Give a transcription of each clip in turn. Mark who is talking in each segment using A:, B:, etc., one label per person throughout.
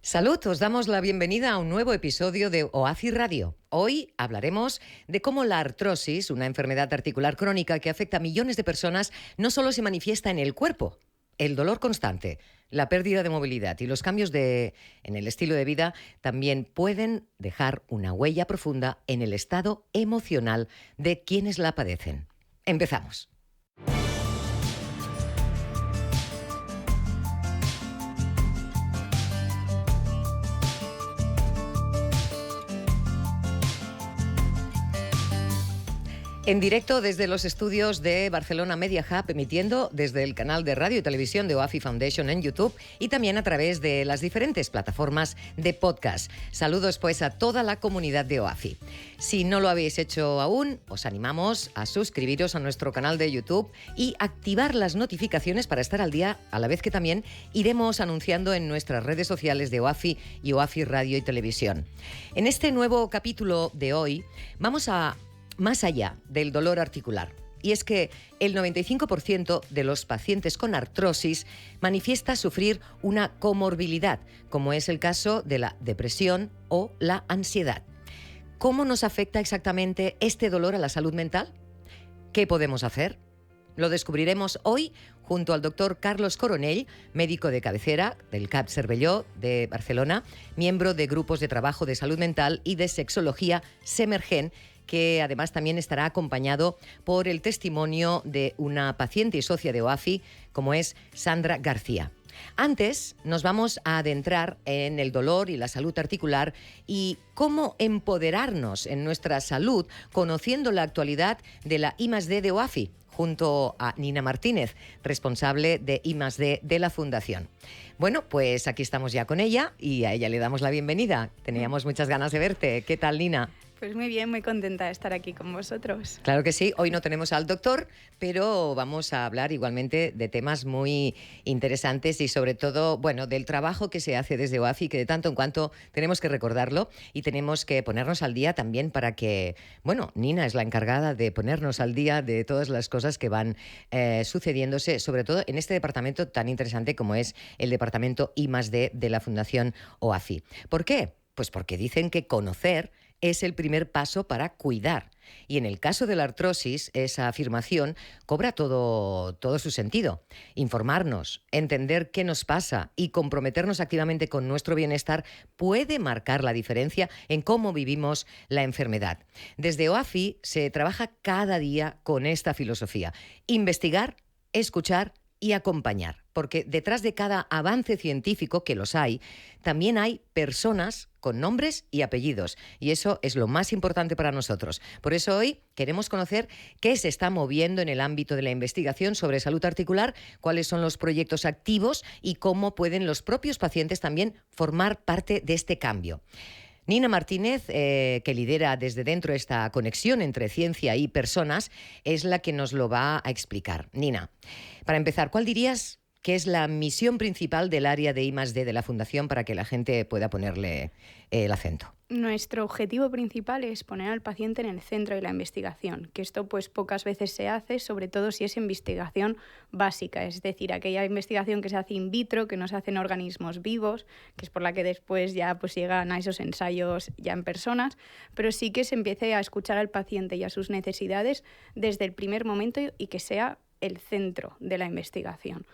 A: Salud, os damos la bienvenida a un nuevo episodio de OAFI Radio. Hoy hablaremos de cómo la artrosis, una enfermedad articular crónica que afecta a millones de personas, no solo se manifiesta en el cuerpo. El dolor constante, la pérdida de movilidad y los cambios en el estilo de vida también pueden dejar una huella profunda en el estado emocional de quienes la padecen. Empezamos. En directo desde los estudios de Barcelona Media Hub, emitiendo desde el canal de radio y televisión de OAFI Foundation en YouTube y también a través de las diferentes plataformas de podcast. Saludos pues a toda la comunidad de OAFI. Si no lo habéis hecho aún, os animamos a suscribiros a nuestro canal de YouTube y activar las notificaciones para estar al día, a la vez que también iremos anunciando en nuestras redes sociales de OAFI y OAFI Radio y Televisión. En este nuevo capítulo de hoy vamos a más allá del dolor articular. Y es que el 95% de los pacientes con artrosis manifiesta sufrir una comorbilidad, como es el caso de la depresión o la ansiedad. ¿Cómo nos afecta exactamente este dolor a la salud mental? ¿Qué podemos hacer? Lo descubriremos hoy junto al doctor Carlos Coronell, médico de cabecera del CAP Cervelló de Barcelona, miembro de grupos de trabajo de salud mental y de sexología Semergen, que además también estará acompañado por el testimonio de una paciente y socia de OAFI, como es Sandra García. Antes nos vamos a adentrar en el dolor y la salud articular y cómo empoderarnos en nuestra salud conociendo la actualidad de la I+D de OAFI, junto a Nina Martínez, responsable de I+D de la Fundación. Bueno, pues aquí estamos ya con ella y a ella le damos la bienvenida. Teníamos muchas ganas de verte. ¿Qué tal, Nina?
B: Pues muy bien, muy contenta de estar aquí con vosotros.
A: Claro que sí, hoy no tenemos al doctor, pero vamos a hablar igualmente de temas muy interesantes y sobre todo, bueno, del trabajo que se hace desde OAFI, que de tanto en cuanto tenemos que recordarlo y tenemos que ponernos al día también para que, bueno, Nina es la encargada de ponernos al día de todas las cosas que van sucediéndose, sobre todo en este departamento tan interesante como es el departamento I+D de la Fundación OAFI. ¿Por qué? Pues porque dicen que conocer es el primer paso para cuidar. Y en el caso de la artrosis, esa afirmación cobra todo su sentido. Informarnos, entender qué nos pasa y comprometernos activamente con nuestro bienestar puede marcar la diferencia en cómo vivimos la enfermedad. Desde OAFI se trabaja cada día con esta filosofía: investigar, escuchar y acompañar, porque detrás de cada avance científico, que los hay, también hay personas con nombres y apellidos, y eso es lo más importante para nosotros. Por eso hoy queremos conocer qué se está moviendo en el ámbito de la investigación sobre salud articular, cuáles son los proyectos activos y cómo pueden los propios pacientes también formar parte de este cambio. Nina Martínez, que lidera desde dentro esta conexión entre ciencia y personas, es la que nos lo va a explicar. Nina, para empezar, ¿cuál dirías que es la misión principal del área de I+D de la Fundación para que la gente pueda ponerle el acento?
B: Nuestro objetivo principal es poner al paciente en el centro de la investigación, que esto pues pocas veces se hace, sobre todo si es investigación básica, es decir, aquella investigación que se hace in vitro, que no se hace en organismos vivos, que es por la que después ya pues llegan a esos ensayos ya en personas, pero sí que se empiece a escuchar al paciente y a sus necesidades desde el primer momento y que sea el centro de la investigación.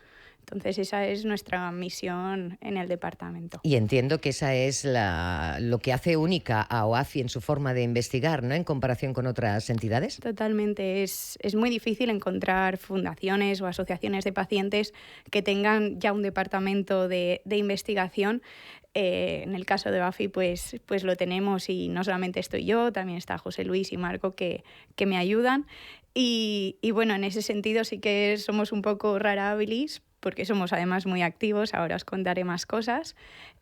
B: Entonces esa es nuestra misión en el departamento.
A: Y entiendo que esa es lo que hace única a OAFI en su forma de investigar, ¿no?, en comparación con otras entidades.
B: Totalmente. Es muy difícil encontrar fundaciones o asociaciones de pacientes que tengan ya un departamento de investigación. En el caso de OAFI pues lo tenemos, y no solamente estoy yo, también está José Luis y Marco que me ayudan. Y bueno, en ese sentido sí que somos un poco rara habilis, porque somos además muy activos, ahora os contaré más cosas.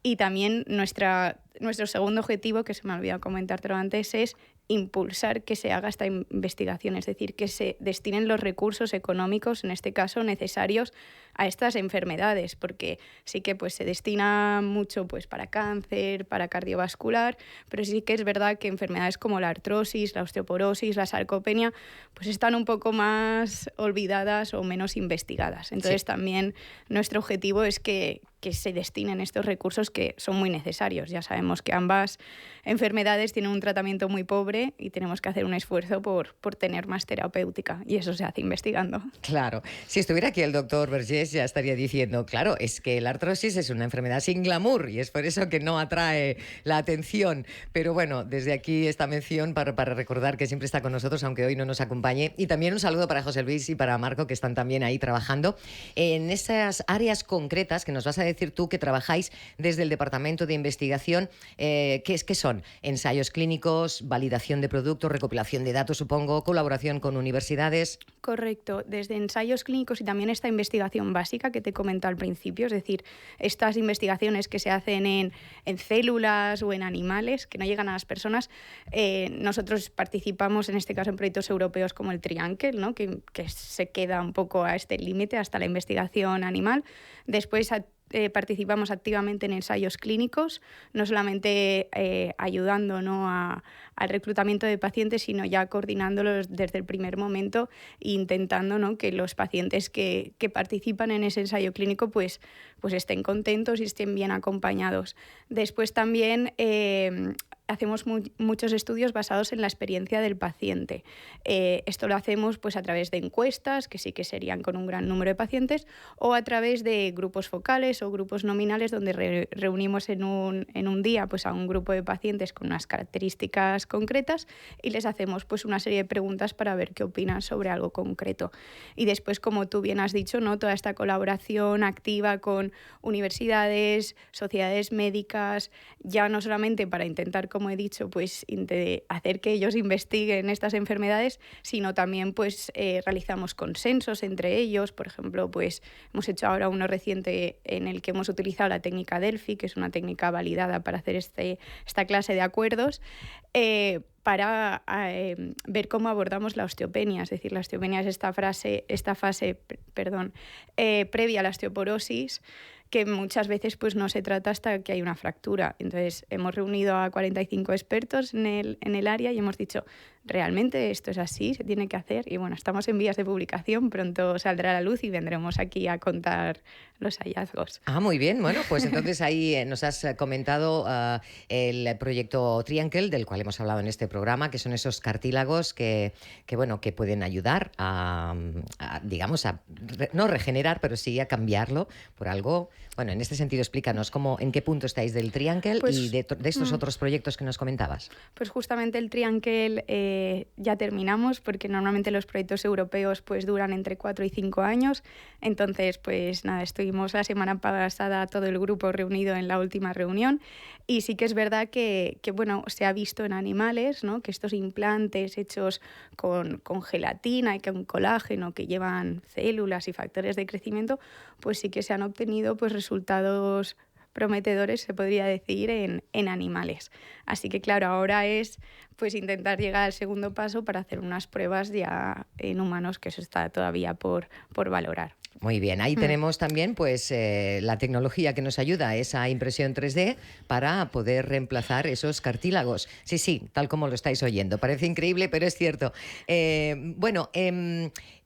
B: Y también nuestro segundo objetivo, que se me ha olvidado comentártelo antes, es impulsar que se haga esta investigación, es decir, que se destinen los recursos económicos, en este caso necesarios, a estas enfermedades, porque sí que pues se destina mucho pues para cáncer, para cardiovascular, pero sí que es verdad que enfermedades como la artrosis, la osteoporosis, la sarcopenia, pues están un poco más olvidadas o menos investigadas. Entonces también nuestro objetivo es que se destinen estos recursos que son muy necesarios. Ya sabemos que ambas enfermedades tienen un tratamiento muy pobre y tenemos que hacer un esfuerzo por tener más terapéutica, y eso se hace investigando.
A: Claro, si estuviera aquí el doctor Vergés ya estaría diciendo, claro, es que la artrosis es una enfermedad sin glamour y es por eso que no atrae la atención. Pero bueno, desde aquí esta mención para recordar que siempre está con nosotros, aunque hoy no nos acompañe. Y también un saludo para José Luis y para Marco, que están también ahí trabajando en esas áreas concretas que nos vas a decir tú que trabajáis desde el Departamento de Investigación. ¿Qué son? Ensayos clínicos, validación de productos, recopilación de datos, supongo, colaboración con universidades.
B: Correcto, desde ensayos clínicos y también esta investigación básica que te comento al principio, es decir, estas investigaciones que se hacen en células o en animales, que no llegan a las personas. Nosotros participamos en este caso en proyectos europeos como el Triangle, ¿no? que se queda un poco a este límite hasta la investigación animal. Después participamos activamente en ensayos clínicos, no solamente ayudando, ¿no?, al reclutamiento de pacientes, sino ya coordinándolos desde el primer momento e intentando, ¿no?, que los pacientes que participan en ese ensayo clínico pues estén contentos y estén bien acompañados. Después también hacemos muchos estudios basados en la experiencia del paciente. Esto lo hacemos pues a través de encuestas, que sí que serían con un gran número de pacientes, o a través de grupos focales o grupos nominales, donde reunimos en un día pues a un grupo de pacientes con unas características concretas y les hacemos pues una serie de preguntas para ver qué opinan sobre algo concreto. Y después, como tú bien has dicho, ¿no?, toda esta colaboración activa con universidades, sociedades médicas, ya no solamente para intentar, como he dicho, pues hacer que ellos investiguen estas enfermedades, sino también pues realizamos consensos entre ellos. Por ejemplo, pues hemos hecho ahora uno reciente en el que hemos utilizado la técnica Delphi, que es una técnica validada para hacer esta clase de acuerdos, para ver cómo abordamos la osteopenia. Es decir, la osteopenia es esta fase previa a la osteoporosis, que muchas veces pues no se trata hasta que hay una fractura. Entonces hemos reunido a 45 expertos en el área y hemos dicho, ¿realmente esto es así? ¿Se tiene que hacer? Y bueno, estamos en vías de publicación, pronto saldrá a la luz y vendremos aquí a contar los hallazgos.
A: Ah, muy bien. Bueno, pues entonces ahí nos has comentado el proyecto Triangle, del cual hemos hablado en este programa, que son esos cartílagos que pueden ayudar no regenerar, pero sí a cambiarlo por algo. Bueno, en este sentido, explícanos en qué punto estáis del Triangle y de estos otros proyectos que nos comentabas.
B: Pues justamente el Triangle ya terminamos, porque normalmente los proyectos europeos pues duran entre 4 y 5 años. Entonces, pues nada, estuvimos la semana pasada todo el grupo reunido en la última reunión, y sí que es verdad que se ha visto en animales, ¿no?, que estos implantes hechos con gelatina y con colágeno, que llevan células y factores de crecimiento, pues sí que se han obtenido pues resultados prometedores, se podría decir, en animales. Así que claro, ahora es pues intentar llegar al segundo paso para hacer unas pruebas ya en humanos, que eso está todavía por valorar.
A: Muy bien, ahí tenemos también pues la tecnología que nos ayuda a esa impresión 3D para poder reemplazar esos cartílagos. Sí, tal como lo estáis oyendo. Parece increíble, pero es cierto.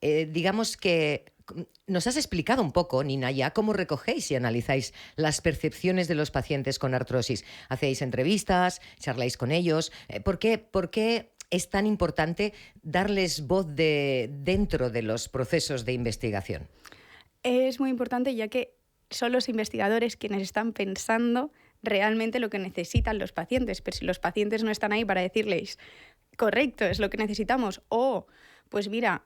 A: Digamos que nos has explicado un poco, Nina, ya cómo recogéis y analizáis las percepciones de los pacientes con artrosis. Hacéis entrevistas, charláis con ellos. ¿Por qué es tan importante darles voz dentro de los procesos de investigación?
B: Es muy importante, ya que son los investigadores quienes están pensando realmente lo que necesitan los pacientes. Pero si los pacientes no están ahí para decirles, correcto, es lo que necesitamos, o pues mira,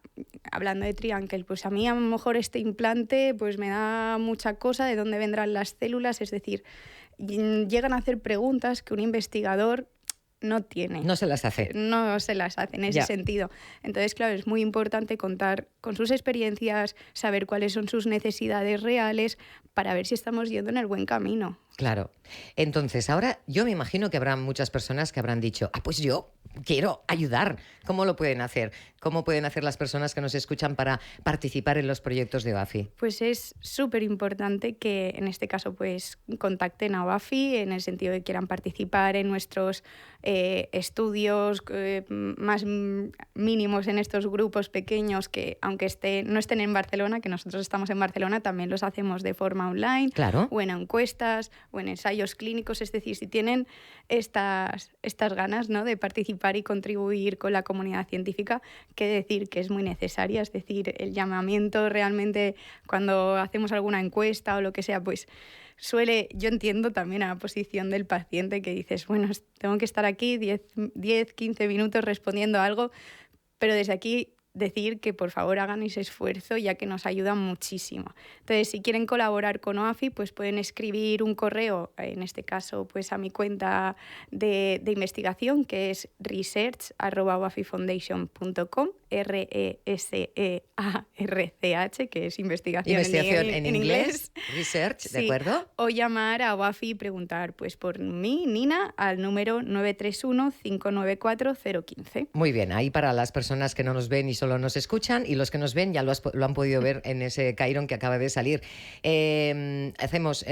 B: hablando de Triangle, pues a mí a lo mejor este implante pues me da mucha cosa, de dónde vendrán las células. Es decir, llegan a hacer preguntas que un investigador no tiene.
A: No se las hace.
B: No se las hace en ese sentido. Entonces, claro, es muy importante contar con sus experiencias, saber cuáles son sus necesidades reales para ver si estamos yendo en el buen camino.
A: Claro. Entonces, ahora yo me imagino que habrá muchas personas que habrán dicho, pues yo quiero ayudar. ¿Cómo lo pueden hacer? ¿Cómo pueden hacer las personas que nos escuchan para participar en los proyectos de OAFI?
B: Pues es súper importante que en este caso pues contacten a OAFI en el sentido de que quieran participar en nuestros estudios más mínimos, en estos grupos pequeños que aunque no estén en Barcelona, que nosotros estamos en Barcelona, también los hacemos de forma online.
A: Claro.
B: O en encuestas o en ensayos clínicos. Es decir, si tienen estas ganas, ¿no?, de participar y contribuir con la comunidad científica, que decir que es muy necesaria. Es decir, el llamamiento realmente cuando hacemos alguna encuesta o lo que sea, pues yo entiendo también a la posición del paciente que dices, bueno, tengo que estar aquí 10, 15 minutos respondiendo a algo, pero desde aquí decir que por favor hagan ese esfuerzo, ya que nos ayudan muchísimo. Entonces, si quieren colaborar con OAFI, pues pueden escribir un correo, en este caso pues a mi cuenta de investigación, que es research@oafifoundation.com, RESEARCH, que es investigación en inglés.
A: Research, ¿de
B: sí.
A: acuerdo?
B: O llamar a OAFI y preguntar pues por mí, Nina, al número 931-594-015.
A: Muy bien, ahí para las personas que no nos ven y solo nos escuchan, y los que nos ven ya lo han podido ver en ese Chiron que acaba de salir. Hacemos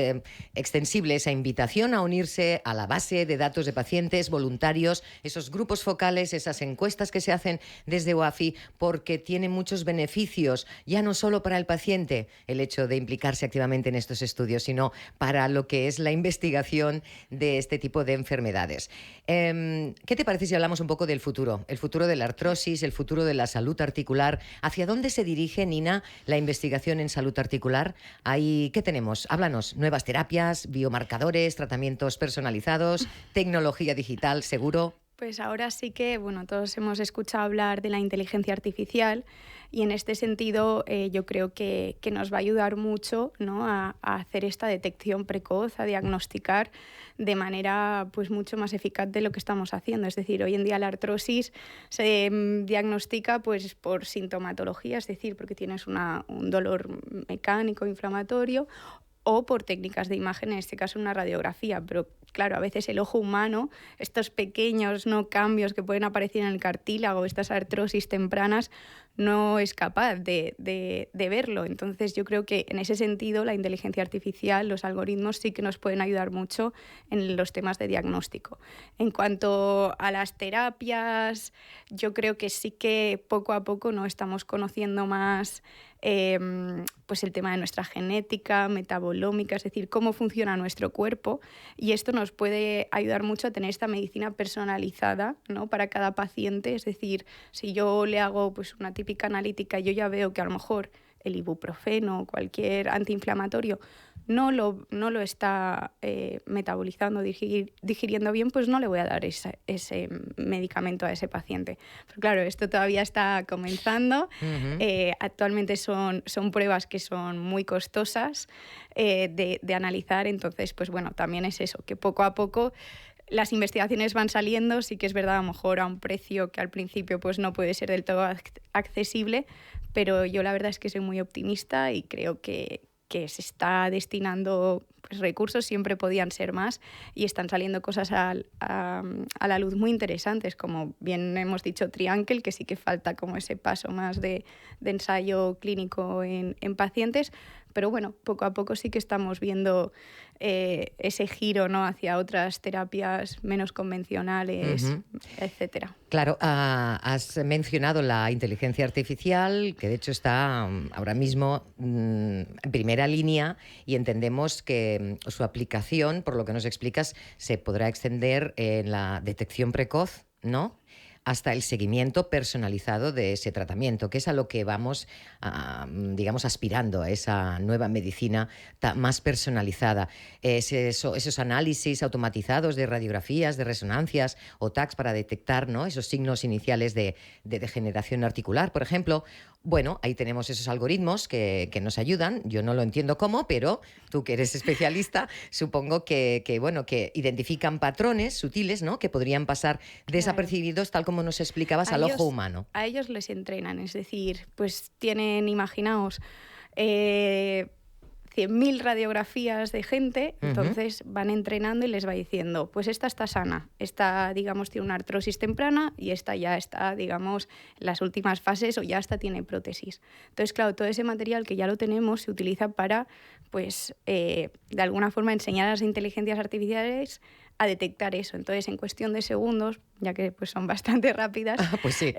A: extensible esa invitación a unirse a la base de datos de pacientes, voluntarios, esos grupos focales, esas encuestas que se hacen desde OAFI, porque tiene muchos beneficios, ya no solo para el paciente el hecho de implicarse activamente en estos estudios, sino para lo que es la investigación de este tipo de enfermedades. ¿Qué te parece si hablamos un poco del futuro? El futuro de la artrosis, el futuro de la salud articular. ¿Hacia dónde se dirige, Nina, la investigación en salud articular? Ahí, ¿qué tenemos? Háblanos. Nuevas terapias, biomarcadores, tratamientos personalizados, tecnología digital, seguro.
B: Pues ahora sí que, bueno, todos hemos escuchado hablar de la inteligencia artificial y en este sentido yo creo que nos va a ayudar mucho, ¿no?, a hacer esta detección precoz, a diagnosticar de manera pues mucho más eficaz de lo que estamos haciendo. Es decir, hoy en día la artrosis se diagnostica pues por sintomatología, es decir, porque tienes un dolor mecánico, inflamatorio, o por técnicas de imagen, en este caso una radiografía. Pero claro, a veces el ojo humano, estos pequeños cambios que pueden aparecer en el cartílago, estas artrosis tempranas, no es capaz de verlo. Entonces yo creo que en ese sentido la inteligencia artificial, los algoritmos sí que nos pueden ayudar mucho en los temas de diagnóstico. En cuanto a las terapias, yo creo que sí que poco a poco no estamos conociendo más pues el tema de nuestra genética, metabolómica, es decir, cómo funciona nuestro cuerpo, y esto nos puede ayudar mucho a tener esta medicina personalizada, ¿no?, para cada paciente. Es decir, si yo le hago pues una típica analítica y yo ya veo que a lo mejor el ibuprofeno o cualquier antiinflamatorio no lo está metabolizando, digiriendo bien, pues no le voy a dar ese medicamento a ese paciente. Pero claro, esto todavía está comenzando. Actualmente son pruebas que son muy costosas de analizar. Entonces, pues bueno, también es eso, que poco a poco las investigaciones van saliendo. Sí que es verdad, a lo mejor a un precio que al principio pues no puede ser del todo accesible, pero yo la verdad es que soy muy optimista y creo que se está destinando pues, recursos, siempre podían ser más, y están saliendo cosas a la luz muy interesantes, como bien hemos dicho Triangle, que sí que falta como ese paso más de ensayo clínico en pacientes, pero bueno, poco a poco sí que estamos viendo ese giro, ¿no?, hacia otras terapias menos convencionales, etcétera.
A: Claro, has mencionado la inteligencia artificial, que de hecho está ahora mismo en primera línea, y entendemos que su aplicación, por lo que nos explicas, se podrá extender en la detección precoz, ¿no?, hasta el seguimiento personalizado de ese tratamiento, que es a lo que vamos, digamos, aspirando, a esa nueva medicina más personalizada. Esos análisis automatizados de radiografías, de resonancias o TACs para detectar, ¿no?, esos signos iniciales de degeneración articular, por ejemplo, Bueno, ahí tenemos esos algoritmos que nos ayudan. Yo no lo entiendo cómo, pero tú que eres especialista, supongo bueno, que identifican patrones sutiles, ¿no? Que podrían pasar
B: Claro.
A: desapercibidos, tal como nos explicabas, al ojo humano.
B: A ellos les entrenan, es decir, pues tienen, imaginaos, eh, 100.000 radiografías de gente,
A: Ujú.
B: entonces van entrenando y les va diciendo, pues esta está sana, esta, digamos, tiene una artrosis temprana y esta ya está, digamos, en las últimas fases o ya hasta tiene prótesis. Entonces, claro, todo ese material que ya lo tenemos se utiliza para, pues, de alguna forma enseñar a las inteligencias artificiales a detectar eso. Entonces, en cuestión de segundos, ya que pues, son bastante rápidas,
A: Ah, pues sí.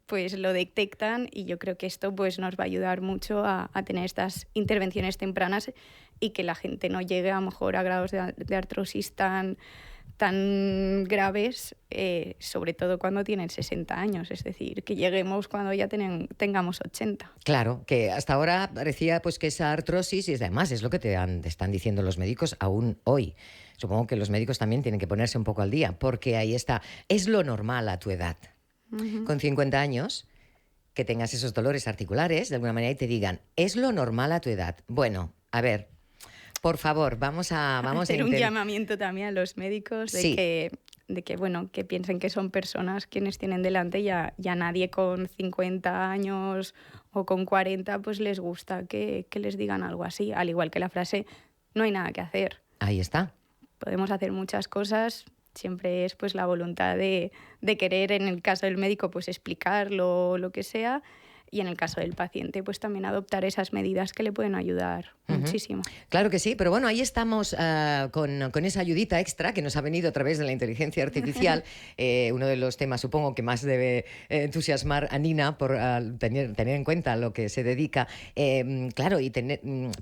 B: pues lo detectan y yo creo que esto pues, nos va a ayudar mucho a tener estas intervenciones tempranas y que la gente no llegue a lo mejor a grados de artrosis tan graves, sobre todo cuando tienen 60 años, es decir, que lleguemos cuando ya tengamos 80.
A: Claro, que hasta ahora parecía pues que esa artrosis, y además es lo que te están diciendo los médicos aún hoy. Supongo que los médicos también tienen que ponerse un poco al día, porque ahí está. Es lo normal a tu edad.
B: Ujú.
A: Con 50 años, que tengas esos dolores articulares, de alguna manera, y te digan, es lo normal a tu edad. Bueno, a ver, por favor, vamos a
B: Hacer un
A: intentar.
B: llamamiento también a los médicos
A: Sí,
B: bueno, que piensen que son personas quienes tienen delante y a nadie con 50 años o con 40 pues les gusta que les digan algo así. Al igual que la frase, no hay nada que hacer.
A: ahí está.
B: Podemos hacer muchas cosas, siempre es pues la voluntad de querer, en el caso del médico, pues explicar lo que sea, y en el caso del paciente, pues también adoptar esas medidas que le pueden ayudar
A: Ujú.
B: muchísimo.
A: Claro que sí, pero bueno, ahí estamos con esa ayudita extra que nos ha venido a través de la inteligencia artificial. Uno de los temas, supongo, que más debe entusiasmar a Nina por tener en cuenta a lo que se dedica. Claro, y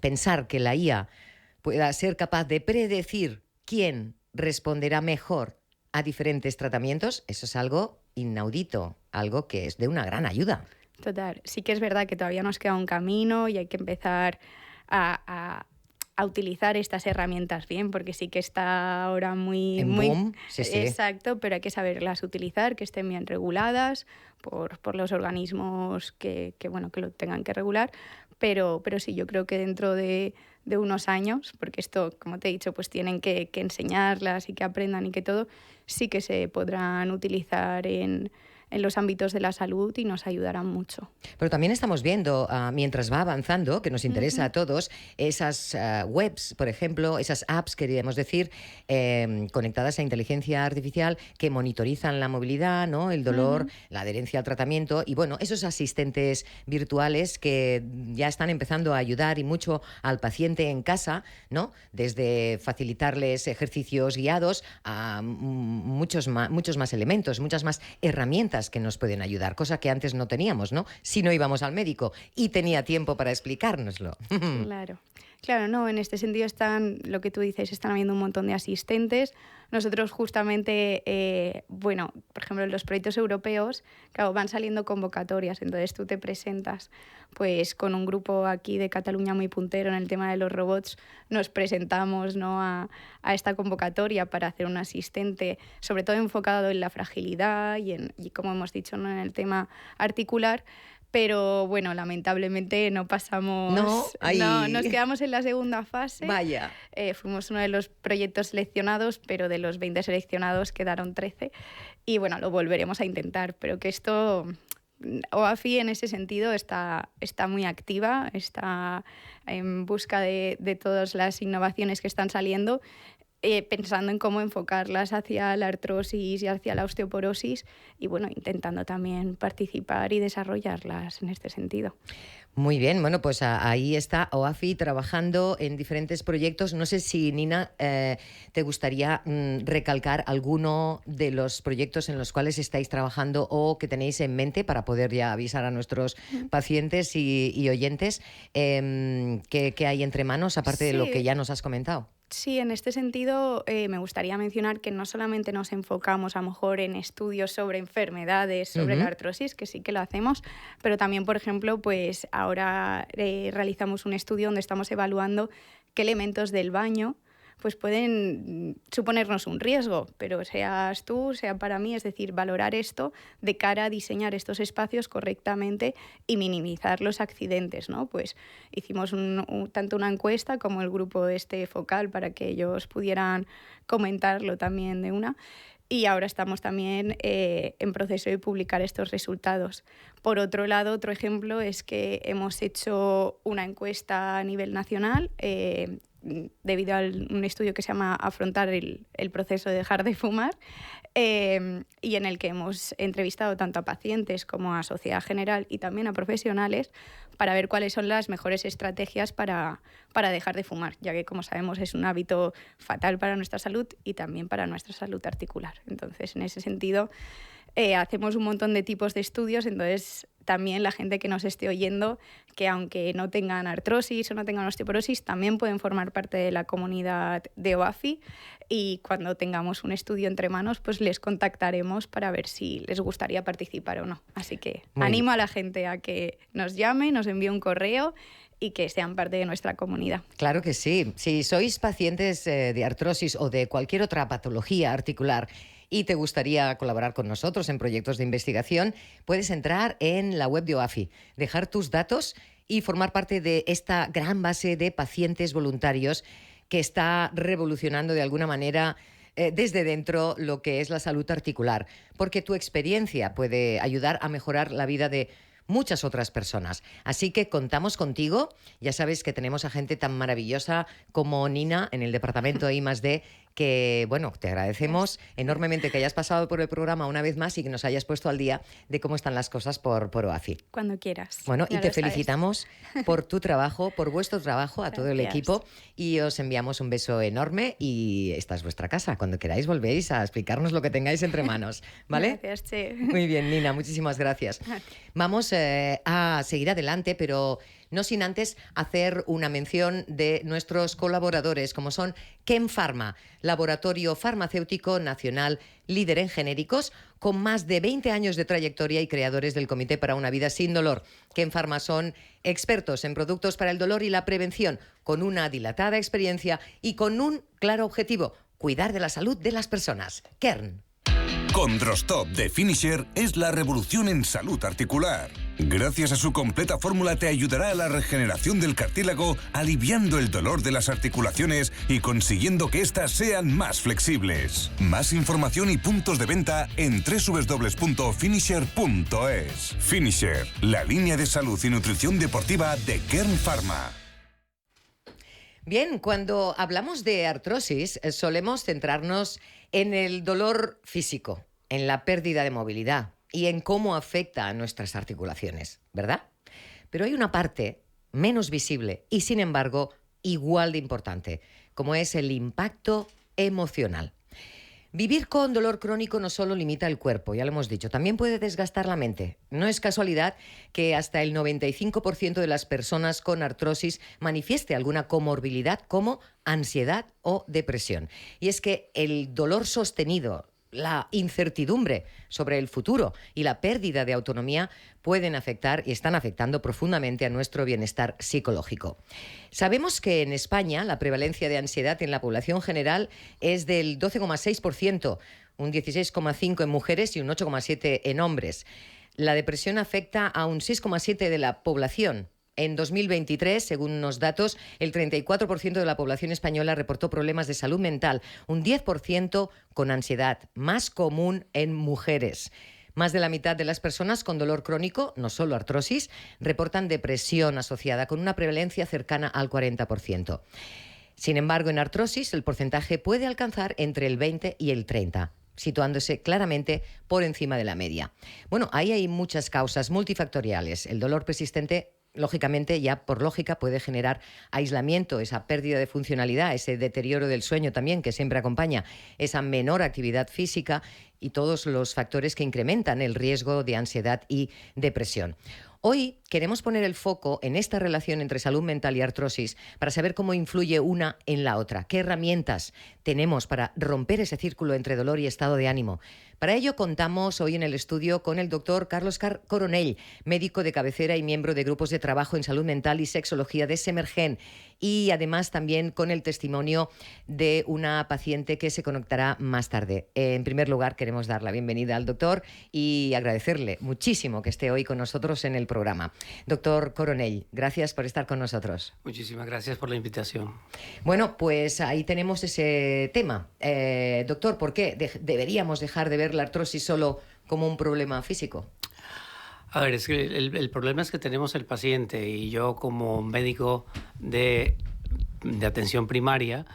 A: pensar que la IA pueda ser capaz de predecir quién responderá mejor a diferentes tratamientos, eso es algo inaudito, algo que es de una gran ayuda.
B: Total, sí que es verdad que todavía nos queda un camino y hay que empezar a, a- a utilizar estas herramientas bien, porque sí que está ahora
A: En
B: muy
A: boom, sí, sí.
B: exacto, pero hay que saberlas utilizar, que estén bien reguladas por los organismos bueno, que lo tengan que regular. Pero sí, yo creo que dentro de unos años, porque esto, como te he dicho, pues tienen que enseñarlas y que aprendan y que todo, sí que se podrán utilizar en los ámbitos de la salud y nos ayudarán mucho.
A: Pero también estamos viendo, mientras va avanzando, que nos interesa
B: Ujú,
A: a todos, esas webs, por ejemplo, esas apps, queríamos decir, conectadas a inteligencia artificial, que monitorizan la movilidad, ¿no? El dolor,
B: ujú.
A: la adherencia al tratamiento y, bueno, esos asistentes virtuales que ya están empezando a ayudar y mucho al paciente en casa, ¿no? Desde facilitarles ejercicios guiados a muchos más elementos, muchas más herramientas que nos pueden ayudar, cosa que antes no teníamos, ¿no? Si no íbamos al médico y tenía tiempo para explicárnoslo.
B: Claro. Claro, no, en este sentido están, lo que tú dices, están habiendo un montón de asistentes. Nosotros justamente, bueno, por ejemplo, en los proyectos europeos, claro, van saliendo convocatorias, entonces tú te presentas, pues con un grupo aquí de Cataluña muy puntero en el tema de los robots, nos presentamos, ¿no? a esta convocatoria para hacer un asistente, sobre todo enfocado en la fragilidad y como hemos dicho, ¿no? En el tema articular. Pero bueno, lamentablemente no
A: No,
B: pasamos, no, nos
A: ahí,
B: quedamos en la segunda fase.
A: vaya.
B: Fuimos uno de los proyectos seleccionados, pero de los 20 seleccionados quedaron 13. Y bueno, lo volveremos a intentar, pero que esto, OAFI en ese sentido está muy activa, está en busca de todas las innovaciones que están saliendo, pensando en cómo enfocarlas hacia la artrosis y hacia la osteoporosis y bueno, intentando también participar y desarrollarlas en este sentido.
A: Muy bien, bueno, pues ahí está OAFI trabajando en diferentes proyectos. No sé si, Nina, te gustaría recalcar alguno de los proyectos en los cuales estáis trabajando o que tenéis en mente para poder ya avisar a nuestros pacientes y oyentes qué hay entre manos, aparte de lo que
B: Sí,
A: ya nos has comentado.
B: sí, en este sentido me gustaría mencionar que no solamente nos enfocamos a lo mejor en estudios sobre enfermedades, sobre la
A: Ujú.
B: artrosis, que sí que lo hacemos, pero también, por ejemplo, pues ahora realizamos un estudio donde estamos evaluando qué elementos del baño pues pueden suponernos un riesgo, pero seas tú, sea para mí, es decir, valorar esto de cara a diseñar estos espacios correctamente y minimizar los accidentes, ¿no? Pues hicimos tanto una encuesta como el grupo focal para que ellos pudieran comentarlo también de una. Y ahora estamos también en proceso de publicar estos resultados. Por otro lado, otro ejemplo es que hemos hecho una encuesta a nivel nacional debido a un estudio que se llama Afrontar el proceso de dejar de fumar, y en el que hemos entrevistado tanto a pacientes como a sociedad general y también a profesionales para ver cuáles son las mejores estrategias para dejar de fumar, ya que, como sabemos, es un hábito fatal para nuestra salud y también para nuestra salud articular. Entonces, en ese sentido, hacemos un montón de tipos de estudios, entonces también la gente que nos esté oyendo, que aunque no tengan artrosis o no tengan osteoporosis, también pueden formar parte de la comunidad de OAFI, y cuando tengamos un estudio entre manos, pues les contactaremos para ver si les gustaría participar o no. Así que animo a la gente a que nos llame, nos envíe un correo y que sean parte de nuestra comunidad.
A: Claro que sí. Si sois pacientes de artrosis o de cualquier otra patología articular y te gustaría colaborar con nosotros en proyectos de investigación, puedes entrar en la web de OAFI, dejar tus datos y formar parte de esta gran base de pacientes voluntarios que está revolucionando de alguna manera desde dentro lo que es la salud articular, porque tu experiencia puede ayudar a mejorar la vida de muchas otras personas. Así que contamos contigo. Ya sabes que tenemos a gente tan maravillosa como Nina en el departamento I+D, que, bueno, te agradecemos enormemente que hayas pasado por el programa una vez más y que nos hayas puesto al día de cómo están las cosas por OAFI.
B: Cuando quieras.
A: Bueno, y te felicitamos por tu trabajo, por vuestro trabajo, a todo el equipo, y os enviamos un beso enorme, y esta es vuestra casa. Cuando queráis volvéis a explicarnos lo que tengáis entre manos, ¿vale?
B: Gracias, Che.
A: Muy bien, Nina, muchísimas gracias. Vamos a seguir adelante, pero no sin antes hacer una mención de nuestros colaboradores, como son Chemfarma, laboratorio farmacéutico nacional líder en genéricos, con más de 20 años de trayectoria y creadores del Comité para una Vida Sin Dolor. Chemfarma son expertos en productos para el dolor y la prevención, con una dilatada experiencia y con un claro objetivo: cuidar de la salud de las personas. Kern.
C: Condrostop de Finisher es la revolución en salud articular. Gracias a su completa fórmula te ayudará a la regeneración del cartílago, aliviando el dolor de las articulaciones y consiguiendo que éstas sean más flexibles. Más información y puntos de venta en www.finisher.es. Finisher, la línea de salud y nutrición deportiva de Kern Pharma.
A: Bien, cuando hablamos de artrosis, solemos centrarnos en el dolor físico, en la pérdida de movilidad y en cómo afecta a nuestras articulaciones, ¿verdad? Pero hay una parte menos visible y, sin embargo, igual de importante, como es el impacto emocional. Vivir con dolor crónico no solo limita el cuerpo, ya lo hemos dicho, también puede desgastar la mente. No es casualidad que hasta el 95% de las personas con artrosis manifieste alguna comorbilidad como ansiedad o depresión. Y es que el dolor sostenido, la incertidumbre sobre el futuro y la pérdida de autonomía pueden afectar y están afectando profundamente a nuestro bienestar psicológico. Sabemos que en España la prevalencia de ansiedad en la población general es del 12,6%, un 16,5% en mujeres y un 8,7% en hombres. La depresión afecta a un 6,7% de la población. En 2023, según unos datos, el 34% de la población española reportó problemas de salud mental, un 10% con ansiedad, más común en mujeres. Más de la mitad de las personas con dolor crónico, no solo artrosis, reportan depresión asociada con una prevalencia cercana al 40%. Sin embargo, en artrosis el porcentaje puede alcanzar entre el 20 y el 30%. Situándose claramente por encima de la media. Bueno, ahí hay muchas causas multifactoriales. El dolor persistente, lógicamente, ya por lógica, puede generar aislamiento, esa pérdida de funcionalidad, ese deterioro del sueño también que siempre acompaña, esa menor actividad física y todos los factores que incrementan el riesgo de ansiedad y depresión. Hoy queremos poner el foco en esta relación entre salud mental y artrosis para saber cómo influye una en la otra, qué herramientas tenemos para romper ese círculo entre dolor y estado de ánimo. Para ello contamos hoy en el estudio con el doctor Carlos Coronell, médico de cabecera y miembro de grupos de trabajo en salud mental y sexología de Semergen, y además también con el testimonio de una paciente que se conectará más tarde. En primer lugar, queremos dar la bienvenida al doctor y agradecerle muchísimo que esté hoy con nosotros en el programa. Doctor Coronell, gracias por estar con nosotros.
D: Muchísimas gracias por la invitación.
A: Bueno, pues ahí tenemos ese tema. Doctor, ¿por qué deberíamos dejar de ver la artrosis solo como un problema físico?
D: A ver, es que el problema es que tenemos el paciente y yo como médico de atención primaria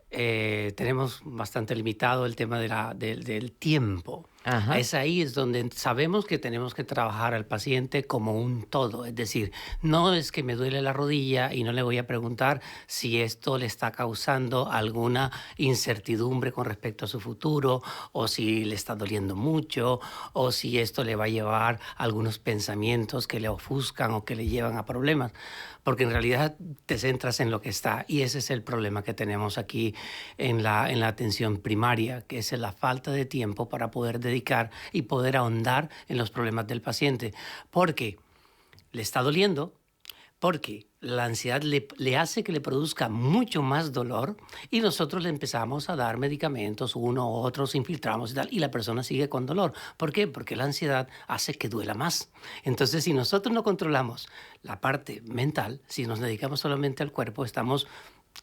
D: tenemos bastante limitado el tema del tiempo.
A: Ajá.
D: Ahí es donde sabemos que tenemos que trabajar al paciente como un todo. Es decir, no es que me duele la rodilla y no le voy a preguntar si esto le está causando alguna incertidumbre con respecto a su futuro, o si le está doliendo mucho, o si esto le va a llevar a algunos pensamientos que le ofuscan o que le llevan a problemas. Porque en realidad te centras en lo que está, y ese es el problema que tenemos aquí en la atención primaria, que es la falta de tiempo para poder dedicar y poder ahondar en los problemas del paciente, porque le está doliendo, porque la ansiedad le hace que le produzca mucho más dolor, y nosotros le empezamos a dar medicamentos, uno u otros, infiltramos y tal, y la persona sigue con dolor. ¿Por qué? Porque la ansiedad hace que duela más. Entonces, si nosotros no controlamos la parte mental, si nos dedicamos solamente al cuerpo, estamos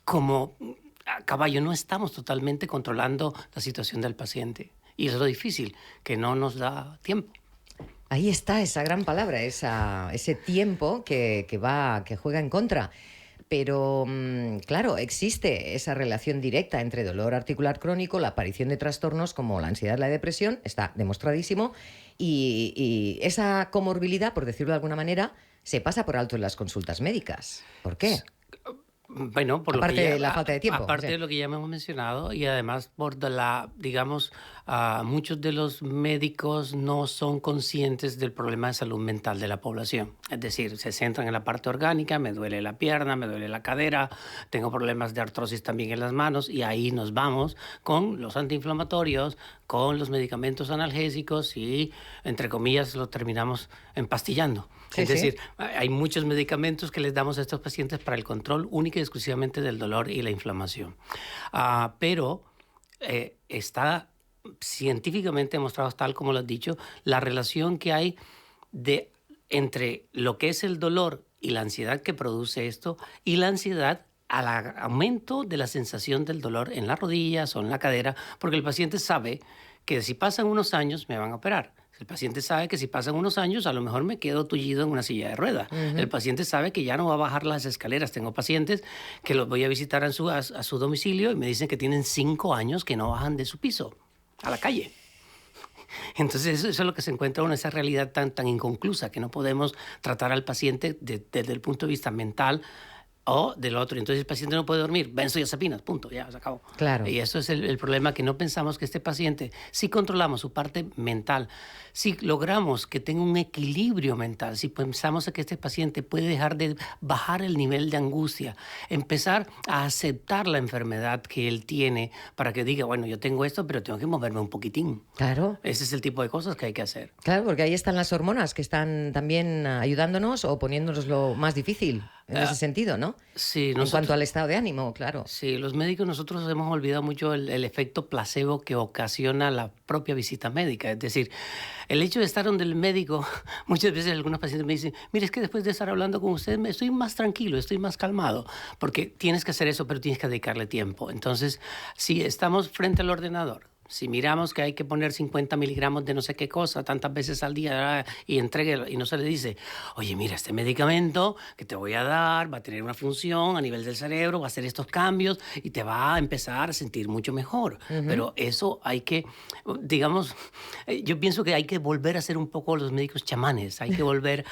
D: como a caballo, no estamos totalmente controlando la situación del paciente. Y es lo difícil, que no nos da tiempo.
A: Ahí está esa gran palabra, ese tiempo que juega en contra. Pero, claro, existe esa relación directa entre dolor articular crónico, la aparición de trastornos como la ansiedad, la depresión, está demostradísimo, y esa comorbilidad, por decirlo de alguna manera, se pasa por alto en las consultas médicas. ¿Por qué?
D: Bueno, por
A: aparte
D: lo que ya,
A: de la falta de tiempo.
D: Aparte de lo que ya hemos mencionado, y además por digamos, muchos de los médicos no son conscientes del problema de salud mental de la población. Es decir, se centran en la parte orgánica, me duele la pierna, me duele la cadera, tengo problemas de artrosis también en las manos, y ahí nos vamos con los antiinflamatorios, con los medicamentos analgésicos y, entre comillas, lo terminamos empastillando.
A: Sí,
D: es decir, hay muchos medicamentos que les damos a estos pacientes para el control única y exclusivamente del dolor y la inflamación. Pero está científicamente demostrado, tal como lo has dicho, la relación que hay entre lo que es el dolor y la ansiedad que produce esto, y la ansiedad al aumento de la sensación del dolor en las rodillas o en la cadera, porque el paciente sabe que si pasan unos años me van a operar. El paciente sabe que si pasan unos años a lo mejor me quedo tullido en una silla de ruedas. Uh-huh. El paciente sabe que ya no va a bajar las escaleras. Tengo pacientes que los voy a visitar a su domicilio y me dicen que tienen 5 años que no bajan de su piso a la calle. Entonces eso es lo que se encuentra en esa realidad tan inconclusa, que no podemos tratar al paciente desde el punto de vista mental o del otro. Entonces el paciente no puede dormir, benzodiazepinas, punto, ya se acabó.
A: Claro.
D: Y eso es el problema, que no pensamos que este paciente, si controlamos su parte mental, si logramos que tenga un equilibrio mental, si pensamos que este paciente puede dejar de bajar el nivel de angustia, empezar a aceptar la enfermedad que él tiene, para que diga, bueno, yo tengo esto, pero tengo que moverme un poquitín.
A: Claro.
D: Ese es el tipo de cosas que hay que hacer.
A: Claro, porque ahí están las hormonas que están también ayudándonos o poniéndonos lo más difícil en ese sentido, ¿no?
D: Sí,
A: en cuanto al estado de ánimo, claro.
D: Sí, los médicos nosotros hemos olvidado mucho el efecto placebo que ocasiona la propia visita médica. Es decir, el hecho de estar donde el médico, muchas veces algunos pacientes me dicen, mire, es que después de estar hablando con usted estoy más tranquilo, estoy más calmado, porque tienes que hacer eso, pero tienes que dedicarle tiempo. Entonces, si estamos frente al ordenador, si miramos que hay que poner 50 miligramos de no sé qué cosa tantas veces al día y entregue, y no se le dice, oye, mira, este medicamento que te voy a dar va a tener una función a nivel del cerebro, va a hacer estos cambios y te va a empezar a sentir mucho mejor. Uh-huh. Pero eso hay que, digamos, yo pienso que hay que volver a ser un poco los médicos chamanes, hay que volver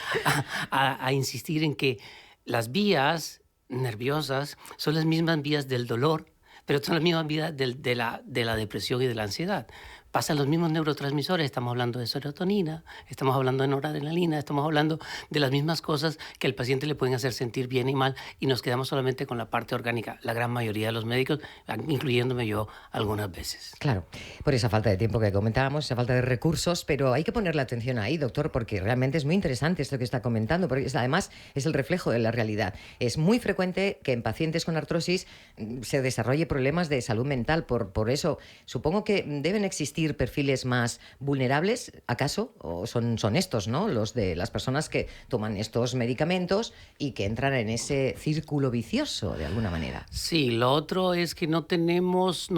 D: a insistir en que las vías nerviosas son las mismas vías del dolor, pero son las mismas vías de la depresión y de la ansiedad. pasan los mismos neurotransmisores, estamos hablando de serotonina, estamos hablando de noradrenalina, estamos hablando de las mismas cosas que al paciente le pueden hacer sentir bien y mal, y nos quedamos solamente con la parte orgánica, la gran mayoría de los médicos, incluyéndome yo algunas veces.
A: Claro, por esa falta de tiempo que comentábamos, esa falta de recursos, pero hay que ponerle atención ahí, doctor, porque realmente es muy interesante esto que está comentando, porque además es el reflejo de la realidad. Es muy frecuente que en pacientes con artrosis se desarrolle problemas de salud mental, por eso supongo que deben existir perfiles más vulnerables, ¿acaso? O son estos, ¿no? Los de las personas que toman estos medicamentos y que entran en ese círculo vicioso, de alguna manera.
D: Sí, lo otro es que no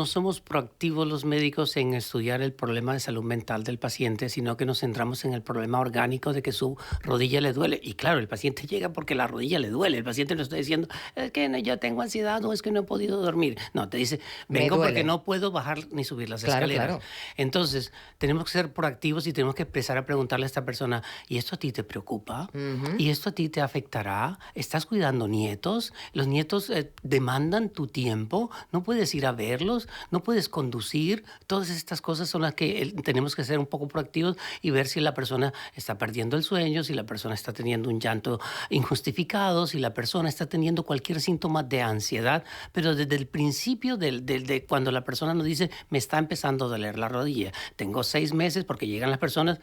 D: somos proactivos los médicos en estudiar el problema de salud mental del paciente, sino que nos centramos en el problema orgánico de que su rodilla le duele. Y claro, el paciente llega porque la rodilla le duele. El paciente no está diciendo, es que yo tengo ansiedad o es que no he podido dormir. No, te dice, vengo porque no puedo bajar ni subir las escaleras. Claro. Entonces, tenemos que ser proactivos y tenemos que empezar a preguntarle a esta persona, ¿y esto a ti te preocupa? ¿Y esto a ti te afectará? ¿Estás cuidando nietos? ¿Los nietos demandan tu tiempo? ¿No puedes ir a verlos? ¿No puedes conducir? Todas estas cosas son las que tenemos que ser un poco proactivos y ver si la persona está perdiendo el sueño, si la persona está teniendo un llanto injustificado, si la persona está teniendo cualquier síntoma de ansiedad, pero desde el principio de cuando la persona nos dice, me está empezando a doler la rodilla, tengo 6 meses, porque llegan las personas,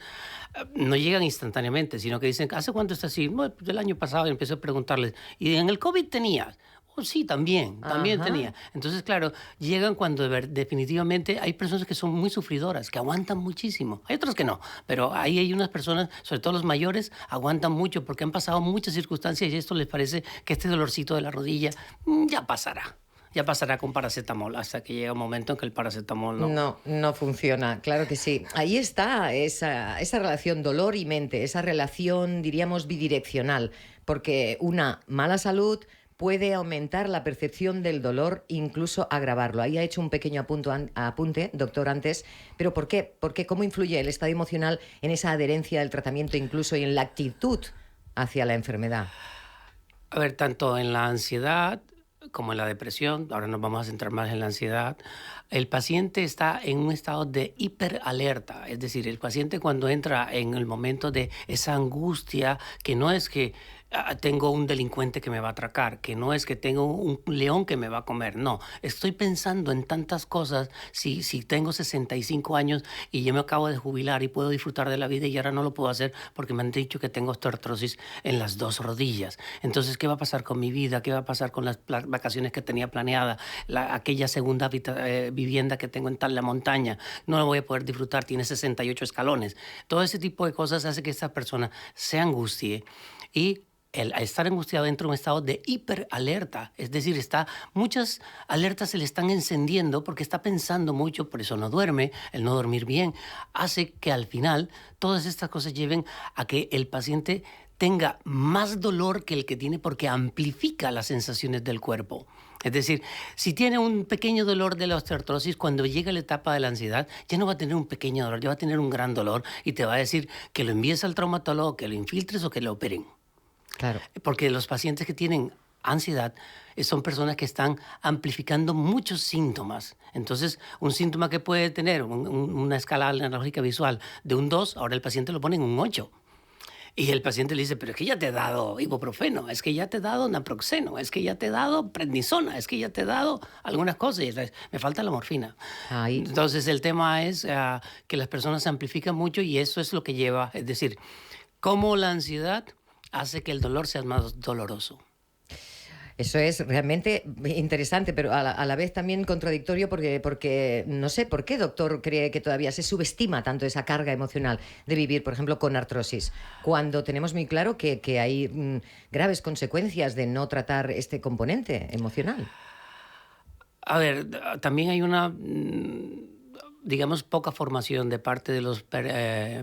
D: no llegan instantáneamente, sino que dicen, ¿hace cuánto está así? Bueno, el año pasado empecé a preguntarles, ¿y en el COVID tenías? Oh, sí, también tenía. Entonces, claro, llegan cuando definitivamente hay personas que son muy sufridoras, que aguantan muchísimo. Hay otras que no, pero ahí hay unas personas, sobre todo los mayores, aguantan mucho porque han pasado muchas circunstancias y esto les parece que este dolorcito de la rodilla ya pasará. Ya pasará con paracetamol, hasta que llega un momento en que el paracetamol
A: no funciona, claro que sí. Ahí está esa relación dolor y mente, esa relación, diríamos, bidireccional, porque una mala salud puede aumentar la percepción del dolor, incluso agravarlo. Ahí ha hecho un pequeño apunte, doctor, antes, pero ¿por qué? ¿Cómo influye el estado emocional en esa adherencia del tratamiento, incluso y en la actitud hacia la enfermedad?
D: A ver, tanto en la ansiedad como en la depresión, ahora nos vamos a centrar más en la ansiedad, el paciente está en un estado de hiperalerta, es decir, el paciente cuando entra en el momento de esa angustia, que no es que tengo un delincuente que me va a atracar, que no es que tengo un león que me va a comer, no, estoy pensando en tantas cosas, si tengo 65 años y yo me acabo de jubilar y puedo disfrutar de la vida y ahora no lo puedo hacer porque me han dicho que tengo osteoartrosis en las 2 rodillas, entonces ¿qué va a pasar con mi vida? ¿Qué va a pasar con las vacaciones que tenía planeada? Aquella segunda vivienda que tengo en la montaña, no la voy a poder disfrutar, tiene 68 escalones, todo ese tipo de cosas hace que esta persona se angustie y al estar angustiado entra en un estado de hiperalerta, es decir, muchas alertas se le están encendiendo porque está pensando mucho, por eso no duerme. El no dormir bien hace que al final todas estas cosas lleven a que el paciente tenga más dolor que el que tiene porque amplifica las sensaciones del cuerpo. Es decir, si tiene un pequeño dolor de la osteoartrosis, cuando llega la etapa de la ansiedad, ya no va a tener un pequeño dolor, ya va a tener un gran dolor y te va a decir que lo envíes al traumatólogo, que lo infiltres o que lo operen.
A: Claro.
D: Porque los pacientes que tienen ansiedad son personas que están amplificando muchos síntomas. Entonces, un síntoma que puede tener una escala analógica visual de un 2, ahora el paciente lo pone en un 8. Y el paciente le dice, pero es que ya te he dado ibuprofeno, es que ya te he dado naproxeno, es que ya te he dado prednisona, es que ya te he dado algunas cosas y me falta la morfina.
A: Ay.
D: Entonces, el tema es que las personas se amplifican mucho y eso es lo que lleva, es decir, cómo la ansiedad hace que el dolor sea más doloroso.
A: Eso es realmente interesante, pero a la vez también contradictorio porque no sé por qué, doctor, cree que todavía se subestima tanto esa carga emocional de vivir, por ejemplo, con artrosis, cuando tenemos muy claro que hay graves consecuencias de no tratar este componente emocional.
D: A ver, también hay una digamos, poca formación de parte de los